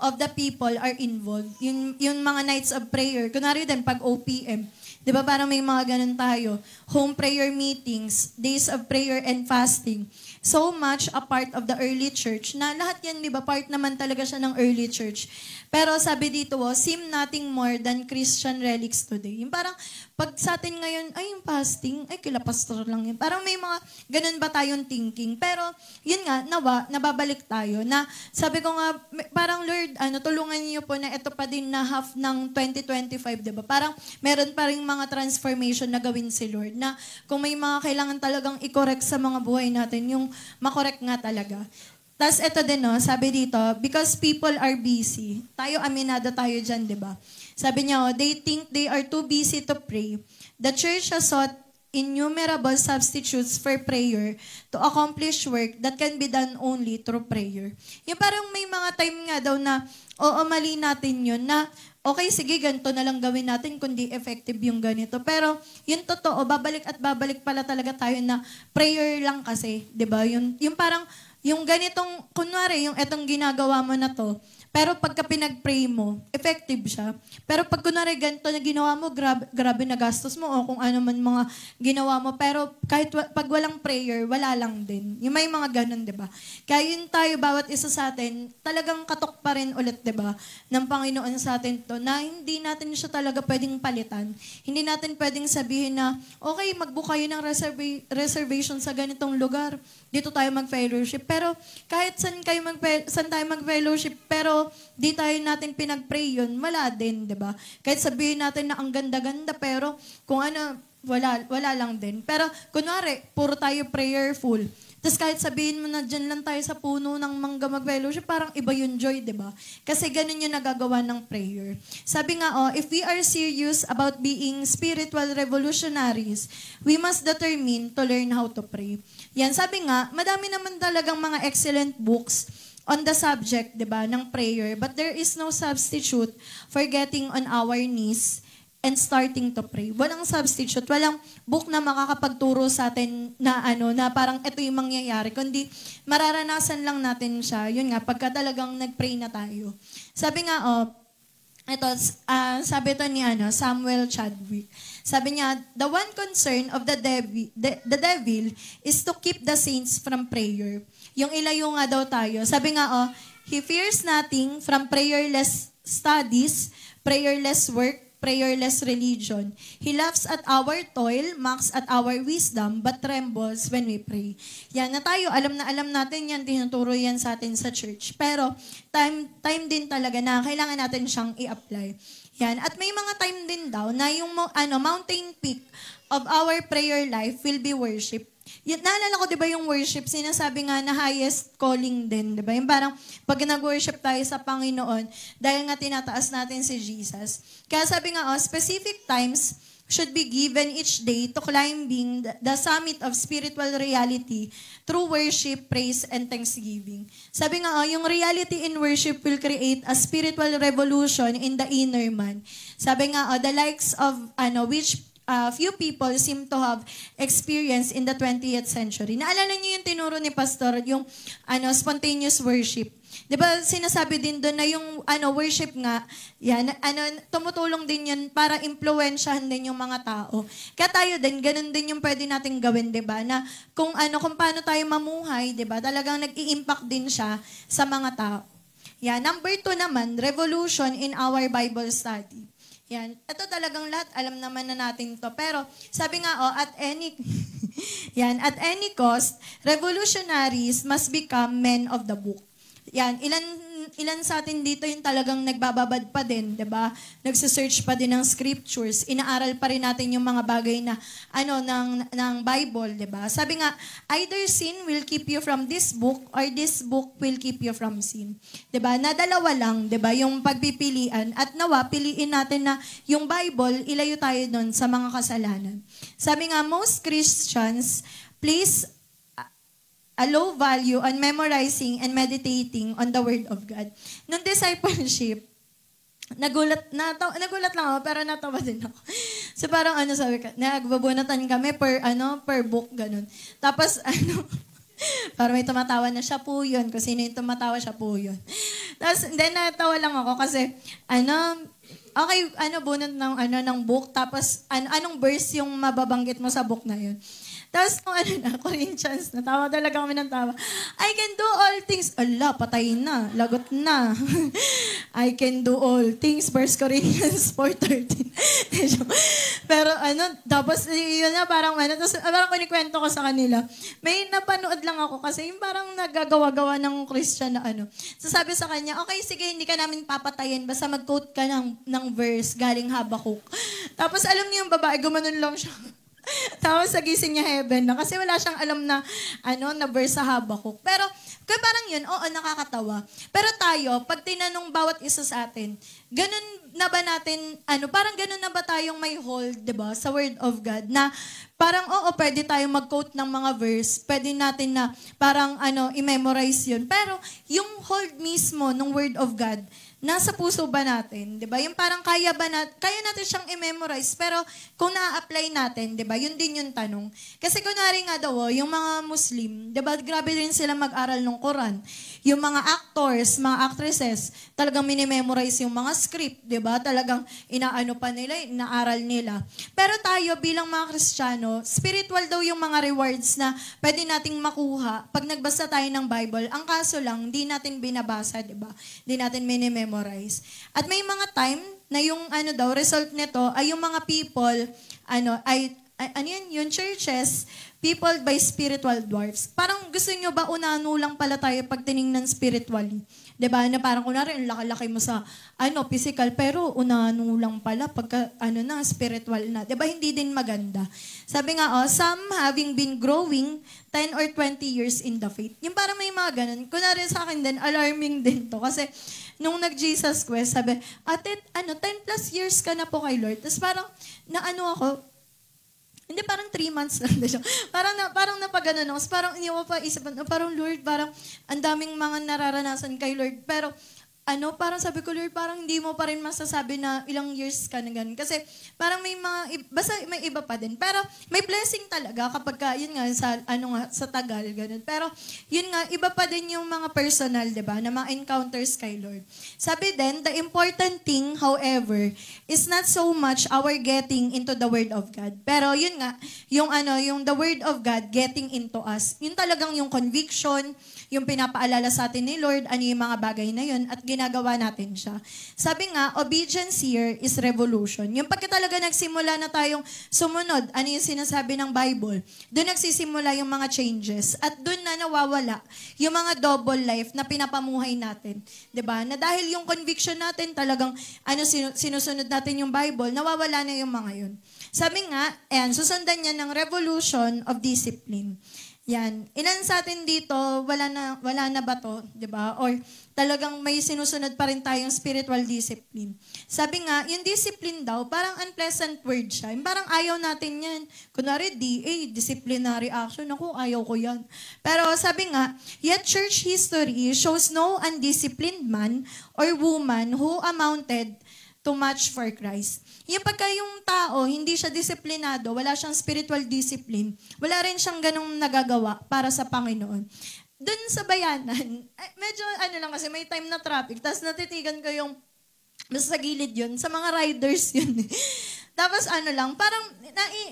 of the people are involved. Yung mga nights of prayer, kunwari din, pag OPM, di ba parang may mga ganun tayo. Home prayer meetings, days of prayer and fasting. So much a part of the early church na lahat yan, di ba, part naman talaga siya ng early church. Pero sabi dito, seem nothing more than Christian relics today. Yung parang pag sa atin ngayon, ay yung fasting, ay kila pastor lang yun. Parang may mga ganun ba tayong thinking. Pero yun nga, nawa, nababalik tayo na sabi ko nga, parang Lord, tulungan niyo po na ito pa din na half ng 2025, diba? Parang meron pa rin mga transformation na gawin si Lord na kung may mga kailangan talagang i-correct sa mga buhay natin, yung makorek nga talaga. Tapos ito din, no, sabi dito, because people are busy. Tayo, aminado tayo dyan, di ba? Sabi niya, they think they are too busy to pray. The church has sought innumerable substitutes for prayer to accomplish work that can be done only through prayer. Yung parang may mga time nga daw na, oo, mali natin yun, na okay, sige, ganito na lang gawin natin kundi effective yung ganito. Pero yung totoo, babalik at babalik pala talaga tayo na prayer lang kasi, di ba? Yung parang, yung ganitong, kunwari, yung etong ginagawa mo na to, pero pagka pinag-pray mo, effective siya. Pero pag kunwari ganito na ginawa mo, grabe na gastos mo o kung ano man mga ginawa mo. Pero kahit pag walang prayer, wala lang din. Yung may mga ganun, di ba? Kaya yun tayo, bawat isa sa atin, talagang katok pa rin ulit, di ba? Ng Panginoon sa atin to, na hindi natin siya talaga pwedeng palitan. Hindi natin pwedeng sabihin na, okay, mag-book kayo ng reservation sa ganitong lugar. Dito tayo mag-fellowship. Pero kahit saan tayo mag-fellowship, pero di tayo natin pinag-pray yun, wala din, di ba? Kahit sabihin natin na ang ganda-ganda, pero kung ano, wala lang din. Pero kunwari, puro tayo prayerful. Tapos kahit sabihin mo na dyan lang tayo sa puno ng mangga mag-fellowship, parang iba yung joy, di ba? Kasi ganun yung nagagawa ng prayer. Sabi nga, if we are serious about being spiritual revolutionaries, we must determine to learn how to pray. Yan, sabi nga, madami naman talagang mga excellent books on the subject, di ba, ng prayer. But there is no substitute for getting on our knees and starting to pray. Walang substitute. Walang book na makakapagturo sa atin na na parang ito yung mangyayari. Kundi mararanasan lang natin siya. Yun nga, pagka talagang nag-pray na tayo. Sabi nga, sabi ito ni Samuel Chadwick. Sabi niya, the one concern of the devil is to keep the saints from prayer. Yung ilayo nga daw tayo. Sabi nga, he fears nothing from prayerless studies, prayerless work, prayerless religion. He laughs at our toil, mocks at our wisdom, but trembles when we pray. Yan na tayo, alam natin yan, tinuturo yan sa atin sa church. Pero time din talaga na kailangan natin siyang i-apply. Yan. At may mga time din daw na yung mountain peak of our prayer life will be worship. Naalala ko, di ba, yung worship, sinasabi nga na highest calling din, di ba? Yung parang pag nag-worship tayo sa Panginoon, dahil nga tinataas natin si Jesus. Kaya sabi nga, specific times should be given each day to climbing the summit of spiritual reality through worship, praise, and thanksgiving. Sabi nga, yung reality in worship will create a spiritual revolution in the inner man. Sabi nga, the likes of, which few people seem to have experienced in the 20th century. Naalala niyo yung tinuro ni Pastor, yung spontaneous worship. Di ba sinasabi din doon na yung worship nga, yan, tumutulong din yun para impluwensyahan din yung mga tao. Kaya tayo din, ganun din yung pwede nating gawin, di ba? Na kung paano tayo mamuhay, di ba? Talagang nag-i-impact din siya sa mga tao. Yan. Number 2 naman, revolution in our Bible study. Yan. Ito talagang lahat, alam naman na natin to. Pero sabi nga, at any cost, revolutionaries must become men of the book. Yan, ilan sa atin dito yung talagang nagbababad pa din, 'di ba? Nagse-search pa din ng scriptures, inaaral pa rin natin yung mga bagay na ng Bible, 'di ba? Sabi nga, either sin will keep you from this book or this book will keep you from sin. 'Di ba? Na dalawa lang, 'di ba? Yung pagpipilian at nawa piliin natin na yung Bible ilayo tayo doon sa mga kasalanan. Sabi nga, most Christians place a low value on memorizing and meditating on the Word of God. Nung discipleship, nagulat lang ako, pero natawa din ako. So parang sabi ka, nagbabunatan kami per book, ganun. Tapos parang may tumatawa na siya po yun. Kung sino yung tumatawa, siya po yun. Tapos, then natawa lang ako kasi, okay, bunot ng book, tapos anong verse yung mababanggit mo sa book na yun. Tapos kung ano na, Corinthians na, tawa talaga kami ng tawa. I can do all things. Ala, patay na. Lagot na. I can do all things. 1 Corinthians 4:13. Pero tapos yun na parang tapos parang kinikwento ko sa kanila. May napanood lang ako kasi yung parang nagagawa-gawa ng Christian na So sabi sa kanya, okay, sige, hindi ka namin papatayin. Basta mag-quote ka ng verse galing Habakuk. Tapos alam niyo yung babae, gumanon lang siya. Tapos nagising niya heaven na kasi wala siyang alam na na verse sa Habakuk. Pero kaya parang yun, oo, nakakatawa. Pero tayo, pag tinanong bawat isa sa atin, ganun na ba natin, parang ganun na ba tayong may hold, 'di ba, sa Word of God na parang oo, pwede tayong mag-quote ng mga verse, pwede natin na parang i-memorize yun. Pero yung hold mismo ng Word of God, nasa puso ba natin? 'Di ba? Yung parang kaya natin siyang i-memorize, pero kung na-apply natin, 'di ba? Yun din yung tanong. Kasi kunwari nga daw, yung mga Muslim, 'di ba? Grabe rin sila mag-aral ng Quran. Yung mga actors, mga actresses, talagang mini-memorize yung mga script, 'di ba? Talagang inaano pa nila, inaaral nila. Pero tayo bilang mga Kristiyano, spiritual daw yung mga rewards na pwede nating makuha pag nagbasa tayo ng Bible. Ang kaso lang, hindi natin binabasa, 'di ba? Hindi natin mini-memorize. At may mga time na yung result nito ay yung mga people, yung churches, people by spiritual dwarfs. Parang gusto nyo ba unano lang pala tayo pag tiningnan spiritually? 'Di ba? Na parang kunwari, ang laki-laki mo sa physical, pero unano lang pala pagka spiritual na. 'Di ba? Hindi din maganda. Sabi nga, some having been growing 10 or 20 years in the faith. Yung parang may mga ganun. Kunwari sa akin din, alarming din to. Kasi nung nag-Jesus quest, sabi, 10 plus years ka na po kay Lord. Tapos parang, ako, hindi, parang 3 months lang. Parang napaganon ako. Parang hindi ko pa isipan, parang Lord, parang ang daming mga nararanasan kay Lord. Pero, parang sabi ko, Lord, parang hindi mo pa rin masasabi na ilang years ka na ganun. Kasi parang may basta may iba pa din. Pero may blessing talaga kapag yun nga, sa tagal, ganun. Pero yun nga, iba pa din yung mga personal, di ba, na mga encounters kay Lord. Sabi din, the important thing, however, is not so much our getting into the Word of God. Pero yun nga, yung the Word of God getting into us. Yun talagang yung conviction, yung pinapaalala sa atin ni Lord, yung mga bagay na yun, at ginagawa natin siya. Sabi nga, obedience here is revolution. Yung pagka talaga nagsimula na tayong sumunod, yung sinasabi ng Bible, doon nagsisimula yung mga changes. At doon na nawawala yung mga double life na pinapamuhay natin. 'Di ba? Na dahil yung conviction natin talagang sinusunod natin yung Bible, nawawala na yung mga yun. Sabi nga, susundan niya ng revolution of discipline. Yan. Ilan sa atin dito, wala na ba to, 'di ba? Or talagang may sinusunod pa rin tayong spiritual discipline. Sabi nga, yung discipline daw, parang unpleasant word siya. Yung parang ayaw natin yan. Kunwari, DA, disciplinary action. Ako, ayaw ko yan. Pero sabi nga, yet church history shows no undisciplined man or woman who amounted to much for Christ. Yung pagka yung tao, hindi siya disiplinado, wala siyang spiritual discipline, wala rin siyang ganong nagagawa para sa Panginoon. Doon sa bayanan, medyo lang kasi may time na traffic, tapos natitigan ko yung, basta sa gilid yun, sa mga riders yun. Tapos parang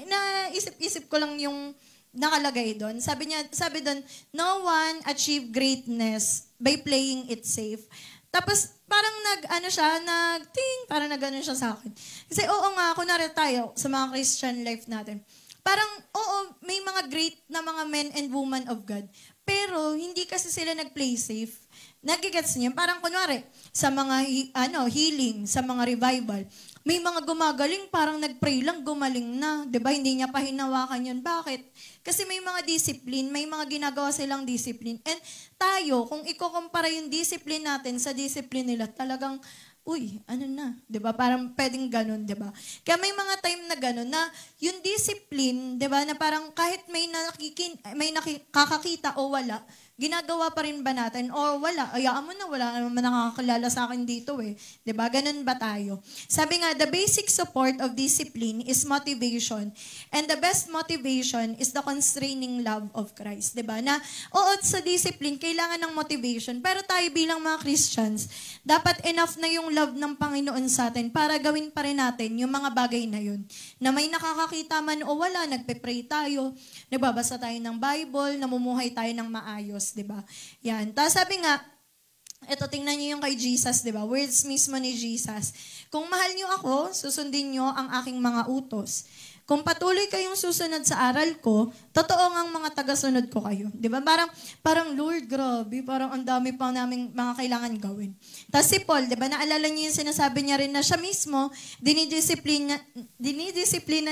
naisip-isip ko lang yung nakalagay doon. Sabi doon, no one achieve greatness by playing it safe. Tapos, parang parang nag-ano siya sa akin. Kasi oo nga, kunwari tayo sa mga Christian life natin. Parang, oo, may mga great na mga men and women of God. Pero, hindi kasi sila nag-play safe. Nagigets niya? Parang kunwari, sa mga healing, sa mga revival, may mga gumagaling, parang nag-pray lang, gumaling na. 'Di ba? Hindi niya pa hinawakan yun. Bakit? Kasi may mga discipline, may mga ginagawa silang discipline. And tayo, kung ikukumpara yung discipline natin sa discipline nila, talagang, na? 'Di ba? Parang pwedeng ganun, 'di ba? Kaya may mga time na ganun, na yung discipline, 'di ba, na parang kahit may nakakakita o wala, ginagawa pa rin ba natin? O wala, ayaan mo na, wala naman nakakakilala sa akin dito eh. 'Di ba? Ganun ba tayo? Sabi nga, the basic support of discipline is motivation. And the best motivation is the constraining love of Christ. 'Di ba? Na, oo, sa discipline, kailangan ng motivation. Pero tayo bilang mga Christians, dapat enough na yung love ng Panginoon sa atin para gawin pa rin natin yung mga bagay na yun. Na may nakakakita man o wala, nagpe-pray tayo, nagbabasa tayo ng Bible, namumuhay tayo ng maayos. 'Di ba? Yan. Tapos sabi nga, eto, tingnan niyo yung kay Jesus, 'di ba? Words mismo ni Jesus. Kung mahal niyo ako, susundin niyo ang aking mga utos. Kung patuloy kayong susunod sa aral ko, totoo ngang mga tagasunod ko kayo. 'Di ba? Parang Lord, grabe, parang ang dami pa naming mga kailangan gawin. Tapos si Paul, 'di ba? Naalala niyo yung sinasabi niya rin na siya mismo dinidisiplina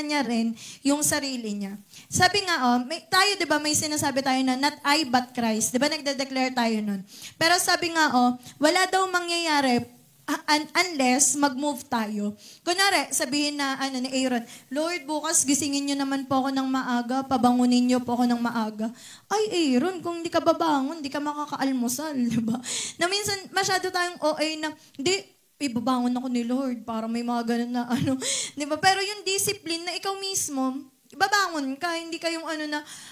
niya rin yung sarili niya. Sabi nga, tayo, 'di ba, may sinasabi tayo na not I but Christ. 'Di ba? Nagde-declare tayo nun. Pero sabi nga, wala daw mangyayari unless mag-move tayo. Kunwari, sabihin na ni Aaron, Lord, bukas gisingin niyo naman po ako ng maaga, pabangunin niyo po ako ng maaga. Ay, Aaron, kung hindi ka babangon, hindi ka makakaalmusal, di ba? Na minsan, masyado tayong OA na, hindi, ibabangon ako ni Lord, para may mga ganun na di ba? Pero yung discipline na ikaw mismo, babangon ka, hindi kayong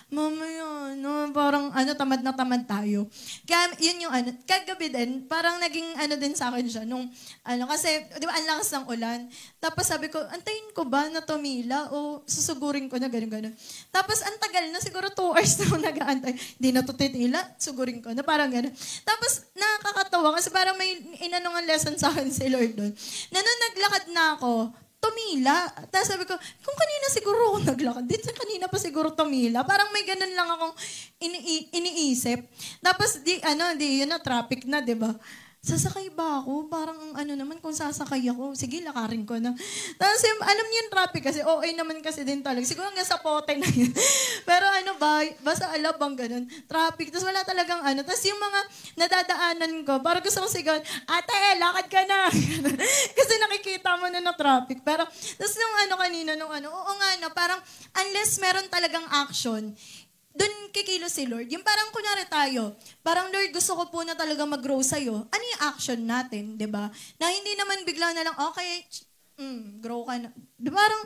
mamaya, parang tamad na tamad tayo. Kaya yun yung kagabi din, parang naging din sa akin siya, nung, kasi, di ba, ang lakas ng ulan. Tapos sabi ko, antayin ko ba na tumila o susugurin ko na gano'n. Tapos ang tagal na, siguro 2 hours na ako nag-aantay. Hindi na to titila, sugurin ko na, parang gano'n. Tapos nakakatawa kasi parang may inanong lesson sa akin si Lord doon. Na nung naglakad na ako, tumila. Tapos sabi ko, kung kanina siguro ako naglakad, din sa kanina pa siguro tumila. Parang may ganun lang akong iniisip. Tapos, yun na, traffic na, di ba? Sasakay ba ako? Parang naman kung sasakay ako, sige, lakarin ko na. Tapos alam niyo yung traffic kasi, okay naman kasi din talaga. Siguro hanggang sa pote na yun. Pero basta alabang ganun. Traffic. Tapos wala talagang Tapos yung mga nadadaanan ko, parang gusto ko sigaw, ate, lakad ka na. Kasi nakikita mo na na traffic. Pero, tapos nung kanina, oo nga na, parang unless meron talagang action, doon kikilos si Lord. Yung parang kunyari tayo, parang Lord, gusto ko po na talaga mag-grow sa'yo. Ano yung action natin, di ba? Na hindi naman bigla na lang, okay, grow ka na. Parang,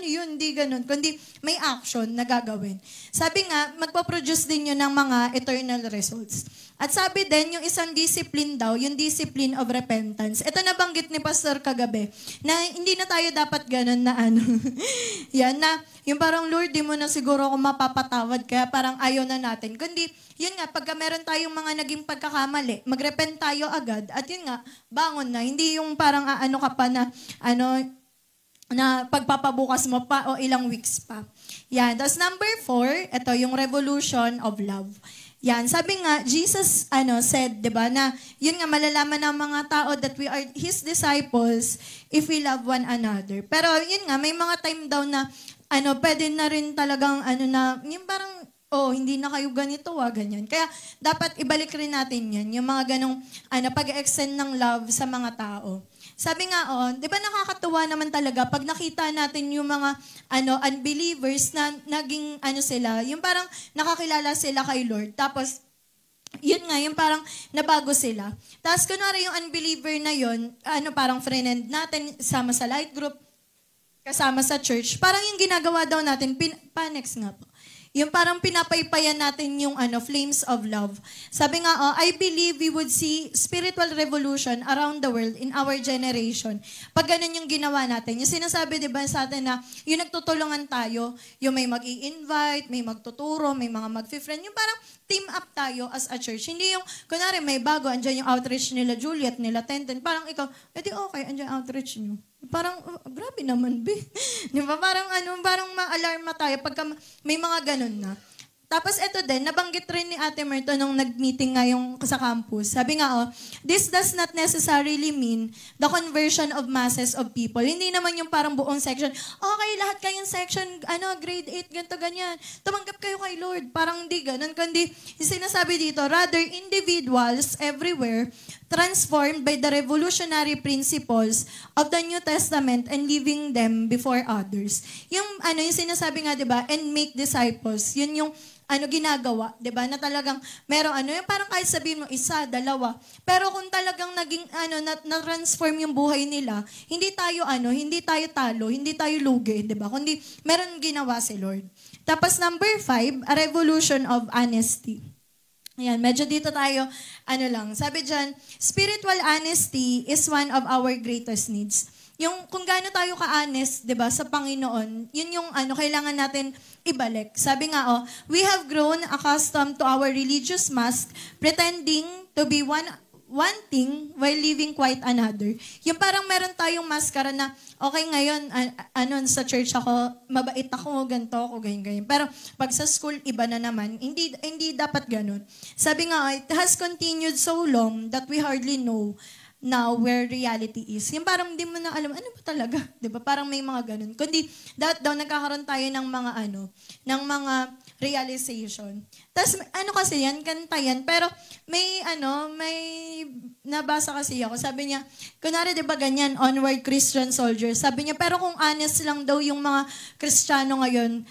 yun, hindi ganun. Kundi may action na gagawin. Sabi nga, magpaproduce din yun ng mga eternal results. At sabi din, yung isang discipline daw, yung discipline of repentance. Ito nabanggit ni Pastor kagabi, na hindi na tayo dapat ganun na yan na, yung parang Lord, di mo na siguro ako mapapatawad, kaya parang ayaw na natin. Kundi, yun nga, pagka meron tayong mga naging pagkakamali, magrepent tayo agad, at yun nga, bangon na. Hindi yung parang ka pa na, na pagpapabukas mo pa o ilang weeks pa. Yan. Tapos number 4, ito yung revolution of love. Yan, sabi nga, Jesus said, 'di ba, na yun nga malalaman ng mga tao that we are his disciples if we love one another. Pero yun nga, may mga time daw na pwede na rin talagang na yung parang hindi na kayo ganito, ganyan. Kaya dapat ibalik rin natin 'yan, yung mga ganong pag-extend ng love sa mga tao. Sabi nga, 'di ba nakakatuwa naman talaga pag nakita natin yung mga unbelievers na naging sila, yung parang nakakilala sila kay Lord. Tapos yun nga, yung parang nabago sila. Tapos kunwari yung unbeliever na yun, parang friend natin, sama sa light group, kasama sa church, parang yung ginagawa daw natin, panex nga po. Yung parang pinapaypayan natin yung flames of love. Sabi nga, I believe we would see spiritual revolution around the world in our generation. Pag ganun yung ginawa natin. Yung sinasabi, di ba, sa atin na yung nagtutulungan tayo, yung may mag-i-invite, may magtuturo, may mga mag-friend, yung parang team up tayo as a church. Hindi yung, kunwari, may bago, andyan yung outreach nila Juliet, nila Tenten, parang ikaw, edi okay, andyan outreach nyo. Parang, grabe naman, be. Di ba? Parang ma-alarma tayo pagka may mga ganun na. Tapos ito din, nabanggit rin ni Ate Merto nung nag-meeting nga yung sa campus. Sabi nga, this does not necessarily mean the conversion of masses of people. Hindi naman yung parang buong section, okay, lahat kayong section, grade 8, ganito, ganyan. Tumanggap kayo kay Lord. Parang hindi ganun. Kundi, yung sinasabi dito, rather, individuals everywhere transformed by the revolutionary principles of the New Testament and living them before others. Yung sinasabi nga, 'di ba? And make disciples. Yun yung ginagawa, 'di ba? Na talagang merong yung parang kahit sabihin mo isa, dalawa. Pero kung talagang naging na-transform yung buhay nila, hindi tayo talo, hindi tayo lugi, 'di ba? Kundi meron ginawa si Lord. Tapos number 5, a revolution of honesty. Ayan, medyo dito tayo, sabi dyan, spiritual honesty is one of our greatest needs. Yung kung gaano tayo ka-honest, 'di ba, sa Panginoon, yun yung kailangan natin ibalik. Sabi nga, we have grown accustomed to our religious mask, pretending to be one thing while living quite another. Yung parang meron tayong maskara na, okay ngayon, sa church ako, mabait ako, ganito ako, ganyan. Pero pag sa school, iba na naman. Hindi dapat ganun. Sabi nga, it has continued so long that we hardly know now where reality is. Yung parang hindi mo na alam, ano ba talaga? 'Di ba? Parang may mga ganun. Kundi, daw nagkakaroon tayo ng mga realization. Tapos, kasi yan, kanta yan. Pero, may nabasa kasi ako. Sabi niya, kunwari, 'di ba ganyan, onward Christian soldiers. Sabi niya, pero kung honest lang daw yung mga Kristiyano ngayon,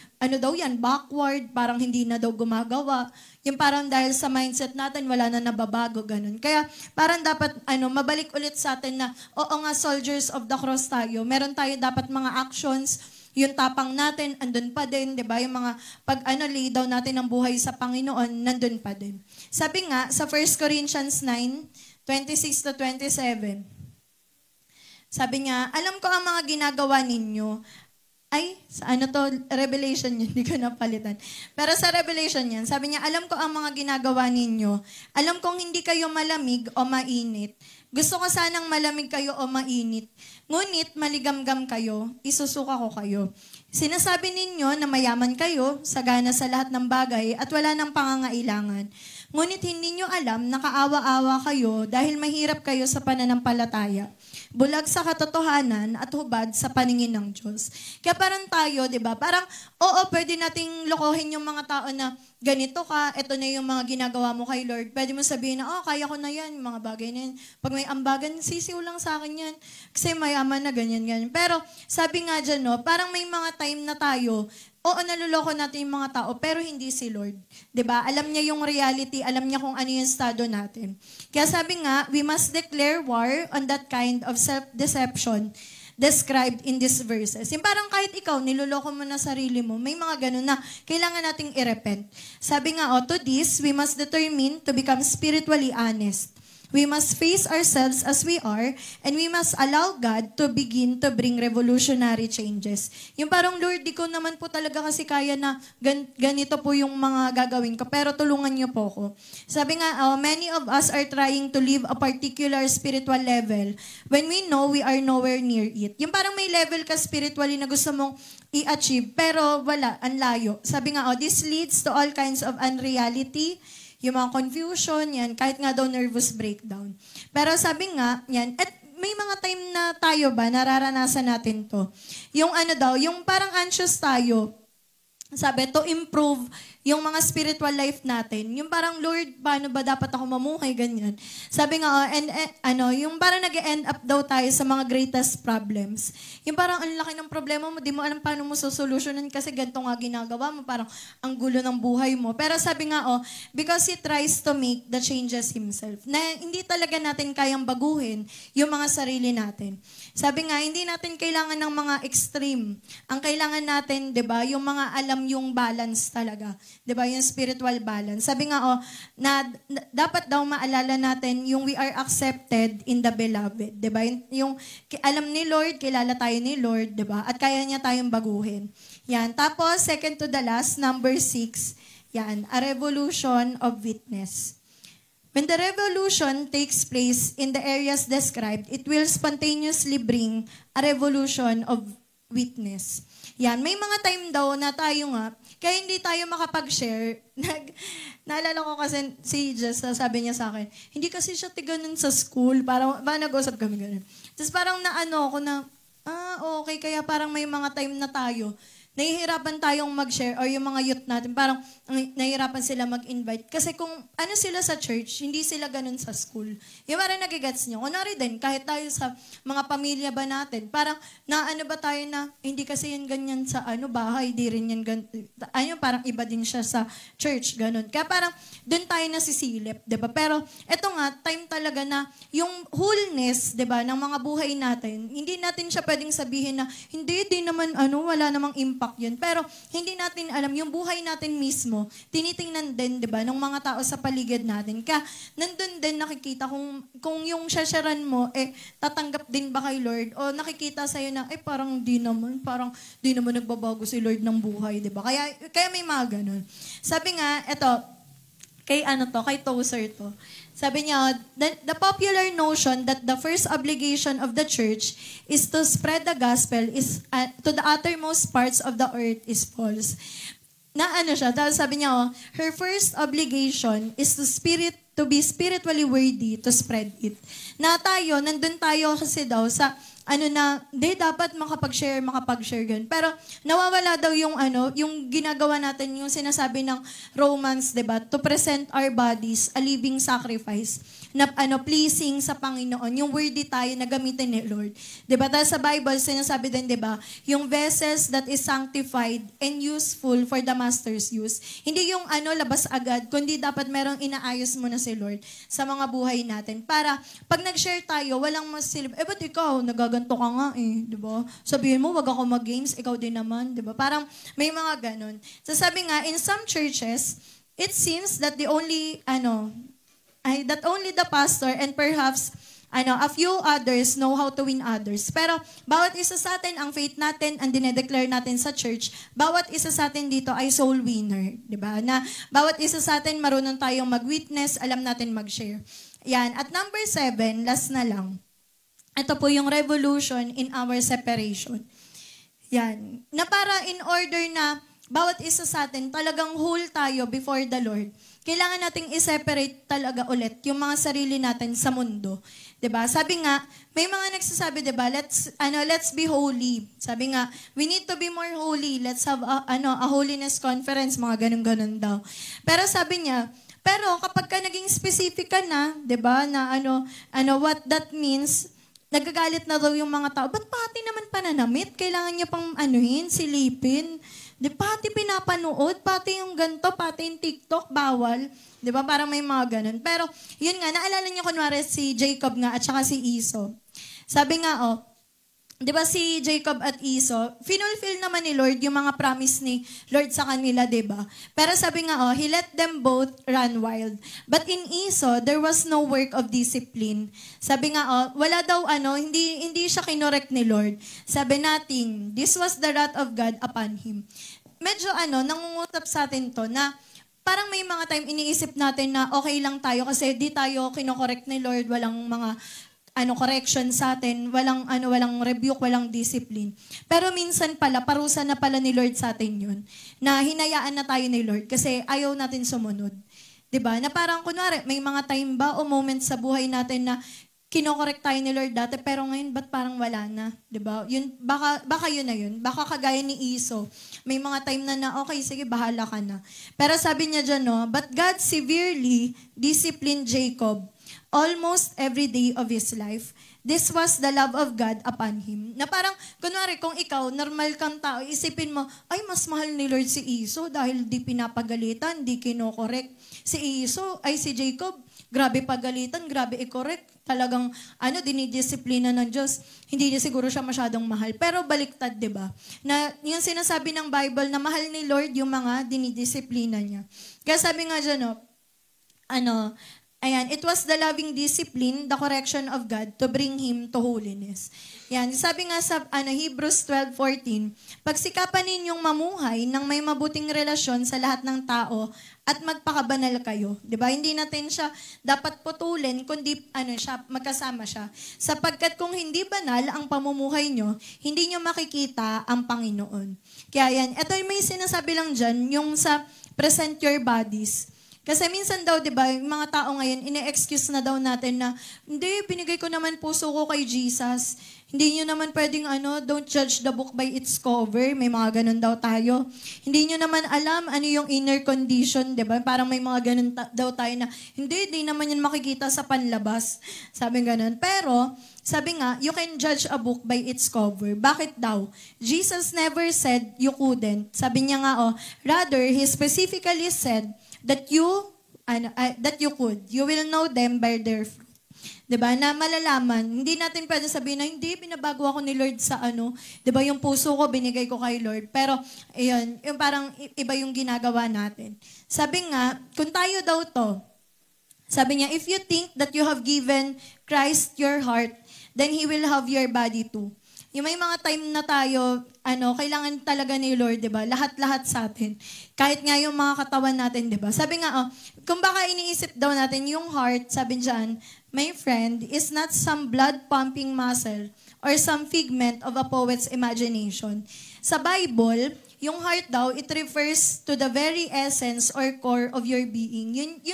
backward, parang hindi na daw gumagawa. Yung parang dahil sa mindset natin, wala na nababago, ganun. Kaya parang dapat, mabalik ulit sa atin na, oo nga, soldiers of the cross tayo. Meron tayo dapat mga actions, yung tapang natin, andun pa din, di ba? Yung mga lay down natin ng buhay sa Panginoon, nandun pa din. Sabi nga, sa 1 Corinthians 9:26-27, sabi niya, alam ko ang mga ginagawa ninyo, Revelation yun, hindi ko napalitan. Pero sa Revelation yan, sabi niya, alam ko ang mga ginagawa ninyo. Alam kong hindi kayo malamig o mainit. Gusto ko sanang malamig kayo o mainit. Ngunit maligamgam kayo, isusuka ko kayo. Sinasabi ninyo na mayaman kayo, sagana sa lahat ng bagay at wala ng pangangailangan. Ngunit hindi nyo alam na kaawa-awa kayo dahil mahirap kayo sa pananampalataya. Bulag sa katotohanan at hubad sa paningin ng Diyos. Kaya parang tayo, di ba? Parang, pwede nating lokohin yung mga tao na ganito ka, ito na yung mga ginagawa mo kay Lord. Pwede mo sabihin na, kaya ko na yan, yung mga bagay na yan. Pag may ambagan, sisiw lang sa akin yan. Kasi mayaman na ganyan. Pero sabi nga dyan, parang may mga time na tayo, naluloko natin yung mga tao, pero hindi si Lord. 'Di ba? Alam niya yung reality, alam niya kung ano yung estado natin. Kaya sabi nga, we must declare war on that kind of self-deception described in these verses. Yung parang kahit ikaw, niluloko mo na sarili mo, may mga ganun na kailangan nating i-repent. Sabi nga, to this, we must determine to become spiritually honest. We must face ourselves as we are, and we must allow God to begin to bring revolutionary changes. Yung parang, Lord, di ko naman po talaga kasi kaya na ganito po yung mga gagawin ko, pero tulungan niyo po ako. Sabi nga, many of us are trying to live a particular spiritual level when we know we are nowhere near it. Yung parang may level ka spiritually na gusto mong i-achieve, pero wala, ang layo. Sabi nga, this leads to all kinds of unreality, yung mga confusion, yan, kahit nga daw nervous breakdown. Pero sabi nga, yan, at may mga time na tayo ba, nararanasan natin to. Yung yung parang anxious tayo, sabi, to improve yung mga spiritual life natin. Yung parang, Lord, paano ba dapat ako mamuhay, ganyan. Sabi nga, yung parang nag-end up daw tayo sa mga greatest problems. Yung parang, ang laki ng problema mo, di mo alam paano mo susolutionan kasi ganito nga ginagawa mo, parang ang gulo ng buhay mo. Pero sabi nga, because He tries to make the changes Himself. Na hindi talaga natin kayang baguhin yung mga sarili natin. Sabi nga, hindi natin kailangan ng mga extreme. Ang kailangan natin, di ba, yung mga alam yung balance talaga. 'Di ba, yung spiritual balance. Sabi nga dapat daw maalala natin yung we are accepted in the beloved, 'di ba? Yung alam ni Lord, kilala tayo ni Lord, 'di ba? At kaya niya tayong baguhin. Yan. Tapos second to the last, number 6, yan, a revolution of witness. When the revolution takes place in the areas described, it will spontaneously bring a revolution of witness. Yan, may mga time daw na tayo nga, kaya hindi tayo makapag-share. Naalala ko kasi si Jess, sabi niya sa akin, hindi kasi siya tiganon sa school, parang nag-usap kami ganun. Tapos parang ako na, okay, kaya parang may mga time na tayo nahihirapan tayong mag-share or yung mga youth natin, parang nahihirapan sila mag-invite. Kasi kung ano sila sa church, hindi sila ganun sa school. Yung parang nagigets nyo. Kunwari din, kahit tayo sa mga pamilya ba natin, parang naano ba tayo na, hindi kasi yan ganyan sa bahay, di rin yan parang iba din siya sa church, ganun. Kaya parang doon tayo nasisilip, di ba? Pero eto nga, time talaga na yung wholeness, di ba, ng mga buhay natin, hindi natin siya pwedeng sabihin na, hindi naman, wala namang impact yun. Pero hindi natin alam, yung buhay natin mismo, tinitingnan din, di ba, ng mga tao sa paligid natin. Kaya nandun din nakikita kung yung shasharan mo, tatanggap din ba kay Lord? O nakikita sa'yo na, parang di naman nagbabago si Lord ng buhay, di ba? Kaya may mga ganun. Sabi nga, eto, kay Tozer to. Sabi niya, the popular notion that the first obligation of the church is to spread the gospel is to the uttermost parts of the earth is false. Tapos sabi niya, her first obligation is to be spiritually worthy to spread it. Na tayo, nandun tayo kasi daw sa dapat makapag-share ganun. Pero nawawala daw yung ginagawa natin, yung sinasabi ng Romans, 'di ba? To present our bodies a living sacrifice na pleasing sa Panginoon, yung worthy tayo na gamitin ni Lord. 'Di ba? Dahil sa Bible sinasabi din, 'di ba? Yung vessels that is sanctified and useful for the master's use. Hindi yung labas agad, kundi dapat merong inaayos mo na si Lord sa mga buhay natin. Para pag nag-share tayo, walang masilip, ba't ikaw nagaganto ka nga di ba? Sabihin mo, wag ako mag-games, ikaw din naman, di ba? Parang may mga ganon. So sabi nga, in some churches, it seems that only the pastor and perhaps a few others know how to win others. Pero bawat isa sa atin, ang faith natin, ang dinedeclare natin sa church, bawat isa sa atin dito ay soul winner. Diba? Na bawat isa sa atin, marunong tayong mag-witness, alam natin mag-share. Yan. At number 7, last na lang. Ito po yung revolution in our separation. Yan. Na para in order na bawat isa sa atin, talagang whole tayo before the Lord, kailangan nating i-separate talaga ulit yung mga sarili natin sa mundo. 'Di ba? Sabi nga, may mga nagsasabi, 'di ba? Let's be holy. Sabi nga, we need to be more holy. Let's have a holiness conference, mga ganun-ganun daw. Pero sabi niya, pero kapag ka naging specific ka na, 'di ba? Na what that means, nagagalit na daw yung mga tao. Ba't pati naman pananamit? Kailangan niya pang silipin. Di pati pinapanood, pati yung ganito, pati yung TikTok, bawal. Di ba? Parang may mga ganun. Pero, yun nga, naalala niyo kunwari si Jacob nga at saka si Esau. Sabi nga, di ba si Jacob at Esau, finulfill naman ni Lord yung mga promise ni Lord sa kanila, di ba? Pero sabi nga, he let them both run wild. But in Esau, there was no work of discipline. Sabi nga, wala daw hindi siya kinorek ni Lord. Sabi natin, this was the wrath of God upon him. Medyo nangungutap sa atin to na parang may mga time iniisip natin na okay lang tayo kasi di tayo kinokorek ni Lord, walang mga correction sa atin, walang rebuke, walang discipline. Pero minsan pala, parusa na pala ni Lord sa atin yun, na hinayaan na tayo ni Lord kasi ayaw natin sumunod. 'Di ba? Na parang kunwari, may mga time ba o moments sa buhay natin na kinokorek tayo ni Lord dati, pero ngayon, ba't parang wala na? 'Di ba? Yun, baka yun na yun. Baka kagaya ni Esau. May mga time na okay, sige, bahala ka na. Pero sabi niya dyan, but God severely disciplined Jacob almost every day of his life. This was the love of God upon him. Na parang, kunwari, kung ikaw, normal kang tao, isipin mo, ay, mas mahal ni Lord si Esau dahil di pinapagalitan, di kinokorek. Si Jacob, grabe pagalitan, grabe i-correct. Talagang, dinidisiplina ng Diyos. Hindi niya siguro siya masyadong mahal. Pero baliktad, di ba? Na yung sinasabi ng Bible na mahal ni Lord yung mga dinidisiplina niya. Kaya sabi nga dyan, ayan, it was the loving discipline, the correction of God to bring him to holiness. Yan, sabi nga sa Hebrews 12:14, pagsikapan ninyong mamuhay ng may mabuting relasyon sa lahat ng tao at magpakabanal kayo. 'Di ba? Hindi natin siya dapat putulin kundi magkasama siya. Sapagkat kung hindi banal ang pamumuhay nyo, hindi nyo makikita ang Panginoon. Kaya yan, ito may sinasabi lang dyan, yung sa present your bodies. Kasi minsan daw, di ba, yung mga tao ngayon, ine-excuse na daw natin na, hindi, binigay ko naman puso ko kay Jesus. Hindi nyo naman pwedeng, don't judge the book by its cover. May mga ganun daw tayo. Hindi nyo naman alam ano yung inner condition, di ba? Parang may mga ganun daw tayo na, hindi naman yan makikita sa panlabas. Sabi ganun. Pero, sabi nga, you can judge a book by its cover. Bakit daw? Jesus never said you couldn't. Sabi niya nga, rather, He specifically said that you could. You will know them by their fruit. Diba? Na malalaman, hindi natin pwede sabihin na, hindi, binabago ako ni Lord sa diba, yung puso ko, binigay ko kay Lord. Pero, ayun, yung parang iba yung ginagawa natin. Sabi nga, kung tayo daw to, sabi niya, if you think that you have given Christ your heart, then He will have your body too. Yung may mga time na tayo, kailangan talaga ni Lord, di ba? Lahat-lahat sa atin. Kahit nga yung mga katawan natin, di ba? Sabi nga, kung baka iniisip daw natin, yung heart, sabi dyan, my friend, is not some blood-pumping muscle or some figment of a poet's imagination. Sa Bible, yung heart daw, it refers to the very essence or core of your being. Yun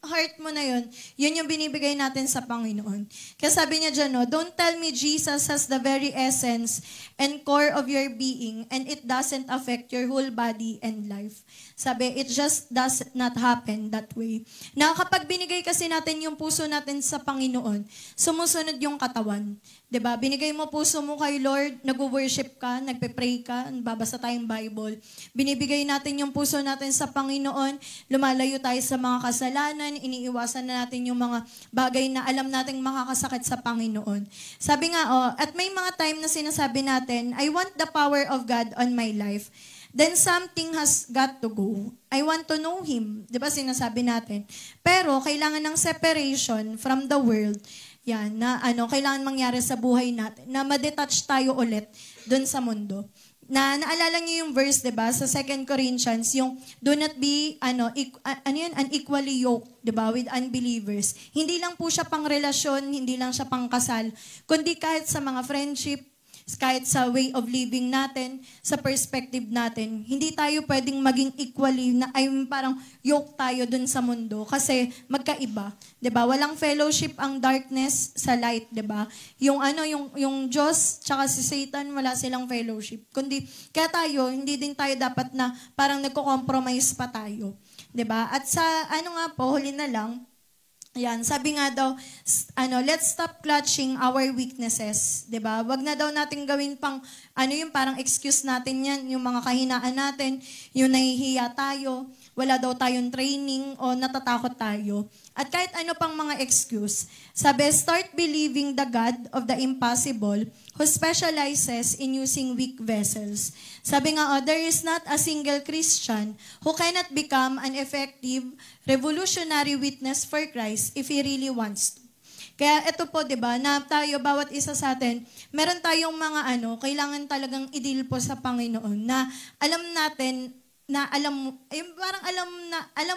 heart mo na yun yung binibigay natin sa Panginoon. Kaya sabi niya dyan, don't tell me Jesus has the very essence and core of your being and it doesn't affect your whole body and life. Sabi, it just does not happen that way. Na kapag binigay kasi natin yung puso natin sa Panginoon, sumusunod yung katawan. 'Di ba? Binigay mo puso mo kay Lord, nag-worship ka, nagpe-pray ka, babasa tayong Bible. Binibigay natin yung puso natin sa Panginoon, lumalayo tayo sa mga kasalanan, iniiwasan na natin yung mga bagay na alam nating makakasakit sa Panginoon. Sabi nga, at may mga time na sinasabi natin, I want the power of God on my life. Then something has got to go. I want to know Him. Di ba sinasabi natin? Pero kailangan ng separation from the world. Yan, na kailangan mangyari sa buhay natin. Na ma-detach tayo ulit dun sa mundo. Naalala niyo yung verse, di ba? Sa 2 Corinthians, yung do not be, unequally yoked, di ba? With unbelievers. Hindi lang po siya pang relasyon, hindi lang siya pang kasal, kundi kahit sa mga friendship, kahit sa way of living natin, sa perspective natin, hindi tayo pwedeng maging equally na ay parang yoke tayo dun sa mundo kasi magkaiba, 'di ba? Walang fellowship ang darkness sa light, 'di ba? Yung Diyos tsaka si Satan wala silang fellowship. Kundi kaya tayo hindi din tayo dapat na parang nagko-compromise pa tayo, 'di ba? At sa huli na lang, yan, sabi nga daw, let's stop clutching our weaknesses, 'di ba? Wag na daw natin gawin pang yung parang excuse natin 'yan, yung mga kahinaan natin, yung nahihiya tayo, wala daw tayong training o natatakot tayo. At kahit ano pang mga excuse, sabi, start believing the God of the impossible who specializes in using weak vessels. Sabi nga, there is not a single Christian who cannot become an effective, revolutionary witness for Christ if he really wants to. Kaya ito po, 'di ba, na tayo bawat isa sa atin, meron tayong mga kailangan talagang i-deal po sa Panginoon na alam natin na alam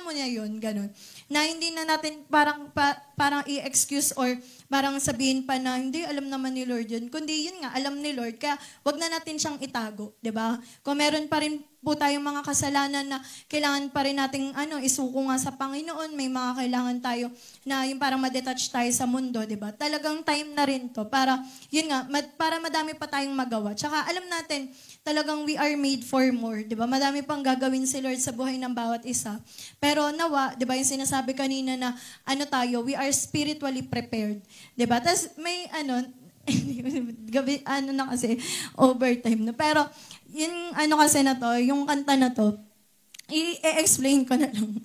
mo niya 'yon, ganun. Na hindi na natin parang i-excuse or parang sabihin pa na hindi alam naman ni Lord 'yun. Kundi yun nga, alam ni Lord, kaya wag na natin siyang itago, 'di ba? Kung meron pa rin po tayong mga kasalanan na kailangan pa rin nating isuko nga sa Panginoon, may mga kailangan tayo na yung parang ma-detach tayo sa mundo, 'di ba? Talagang time na rin 'to para yun nga, para madami pa tayong magawa. Tsaka alam natin, talagang we are made for more, 'di ba? Madami pang gagawin si Lord sa buhay ng bawat isa. Pero nawa, 'di ba, yung sinasabi kanina na tayo, we are spiritually prepared, 'di ba? Tas may gabi na kasi overtime na. Pero yung kasi na to, yung kanta na to, i-explain ko na lang.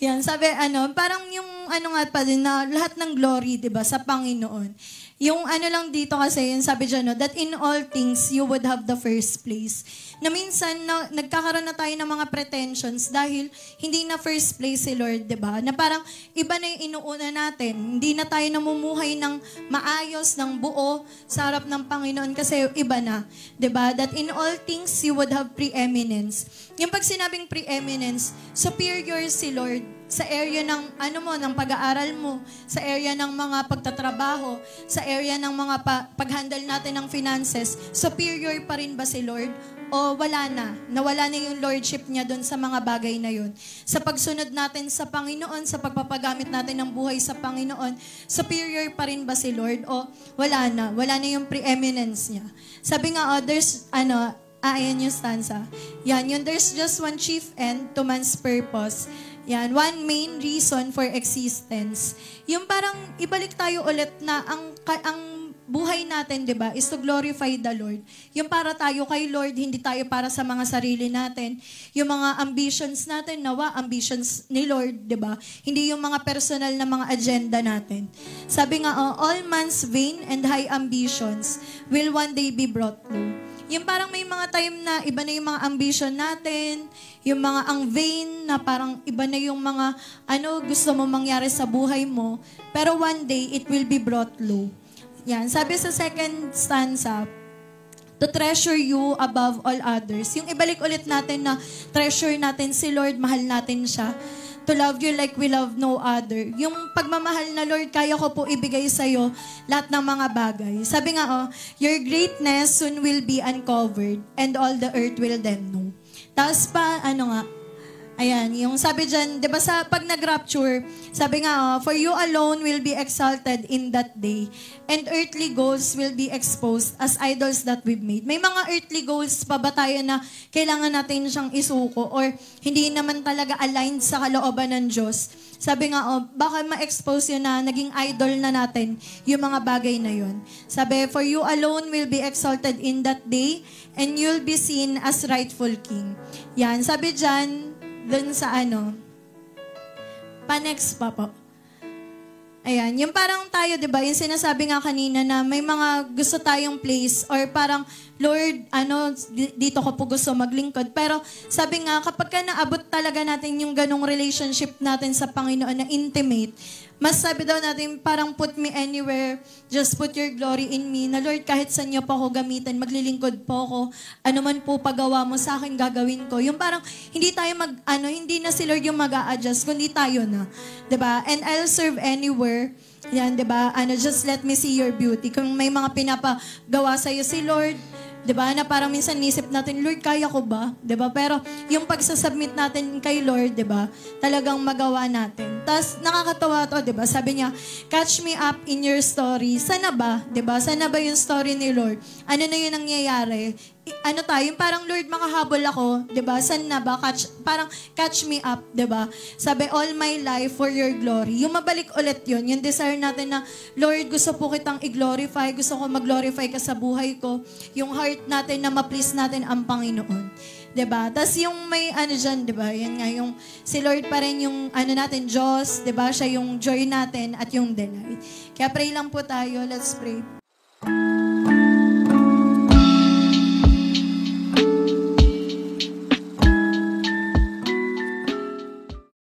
Yan, sabi parang yung nga pa din na lahat ng glory, 'di ba, sa Panginoon. Yung lang dito kasi, yung sabi dyan, that in all things, you would have the first place. Na minsan, nagkakaroon na tayo ng mga pretensions dahil hindi na first place si Lord, di ba? Na parang iba na yung inuuna natin. Hindi na tayo namumuhay ng maayos, ng buo sa harap ng Panginoon kasi iba na. Di ba? That in all things, you would have preeminence. Yung pag sinabing preeminence, superior si Lord sa area ng ng pag-aaral mo, sa area ng mga pagtatrabaho, sa area ng mga pag-handle natin ng finances, superior pa rin ba si Lord? O wala na? Nawala na yung lordship niya doon sa mga bagay na yun. Sa pagsunod natin sa Panginoon, sa pagpapagamit natin ng buhay sa Panginoon, superior pa rin ba si Lord? O wala na? Wala na yung preeminence niya. Sabi nga, ayan yung stanza. Yan, yung there's just one chief end to man's purpose. Yan, one main reason for existence. Yung parang ibalik tayo ulit na ang buhay natin, 'di ba, is to glorify the Lord. Yung para tayo kay Lord, hindi tayo para sa mga sarili natin. Yung mga ambitions natin, nawa ambitions ni Lord, 'di ba? Hindi yung mga personal na mga agenda natin. Sabi nga, all man's vain and high ambitions will one day be brought low. Yung parang may mga time na iba na yung mga ambition natin, yung mga ang vain na parang iba na yung mga gusto mo mangyari sa buhay mo, pero one day it will be brought low. Yan, sabi sa second stanza, to treasure you above all others. Yung ibalik ulit natin na treasure natin si Lord, mahal natin siya. To love you like we love no other. Yung pagmamahal na Lord, kaya ko po ibigay sa'yo lahat ng mga bagay. Sabi nga, your greatness soon will be uncovered and all the earth will then know. Tapos pa, ayan, yung sabi dyan, di ba sa pag nag-rapture, sabi nga, for you alone will be exalted in that day, and earthly goals will be exposed as idols that we've made. May mga earthly goals pa ba tayo na kailangan natin siyang isuko or hindi naman talaga aligned sa kalooban ng Diyos? Sabi nga, baka ma-expose yun na naging idol na natin yung mga bagay na yun. Sabi, for you alone will be exalted in that day, and you'll be seen as rightful king. Yan, sabi dyan, dun sa pa-next pa po. Ayan, yung parang tayo, di ba, yung sinasabi nga kanina na may mga gusto tayong place or parang, Lord, dito ko po gusto maglingkod. Pero sabi nga, kapag ka naabot talaga natin yung ganong relationship natin sa Panginoon na intimate, mas sabi daw natin, parang put me anywhere, just put your glory in me, na Lord, kahit saan niyo po ako gamitin, maglilingkod po ako, ano man po pagawa mo sa akin, gagawin ko. Yung parang, hindi tayo hindi na si Lord yung mag-a-adjust, kundi tayo na. 'Di ba? And I'll serve anywhere. Yan, 'di ba? Just let me see your beauty. Kung may mga pinapagawa sa'yo si Lord, 'di ba? Na parang minsan nisip natin, Lord, kaya ko ba? 'Di ba? Pero yung pagsasubmit natin kay Lord, 'di ba? Talagang magawa natin. Tas nakakatawa 'to, 'di ba? Sabi niya, catch me up in your story. Sana ba? 'Di ba? Sana ba yung story ni Lord? Ano na yung nangyayari? Yung parang Lord, makahabol ako, 'di ba? San na ba? Catch me up, 'di ba? Sabi, all my life for your glory. Yung mabalik ulit 'yun, yung desire natin na Lord, gusto po kitang i-glorify, gusto ko mag-glorify ka sa buhay ko. Yung heart natin na ma-please natin ang Panginoon. 'Di ba? Tas yung may diyan, 'di ba? Yan nga yung si Lord pa rin yung natin, Diyos, 'di ba? Siya yung joy natin at yung delight. Kaya pray lang po tayo, let's pray.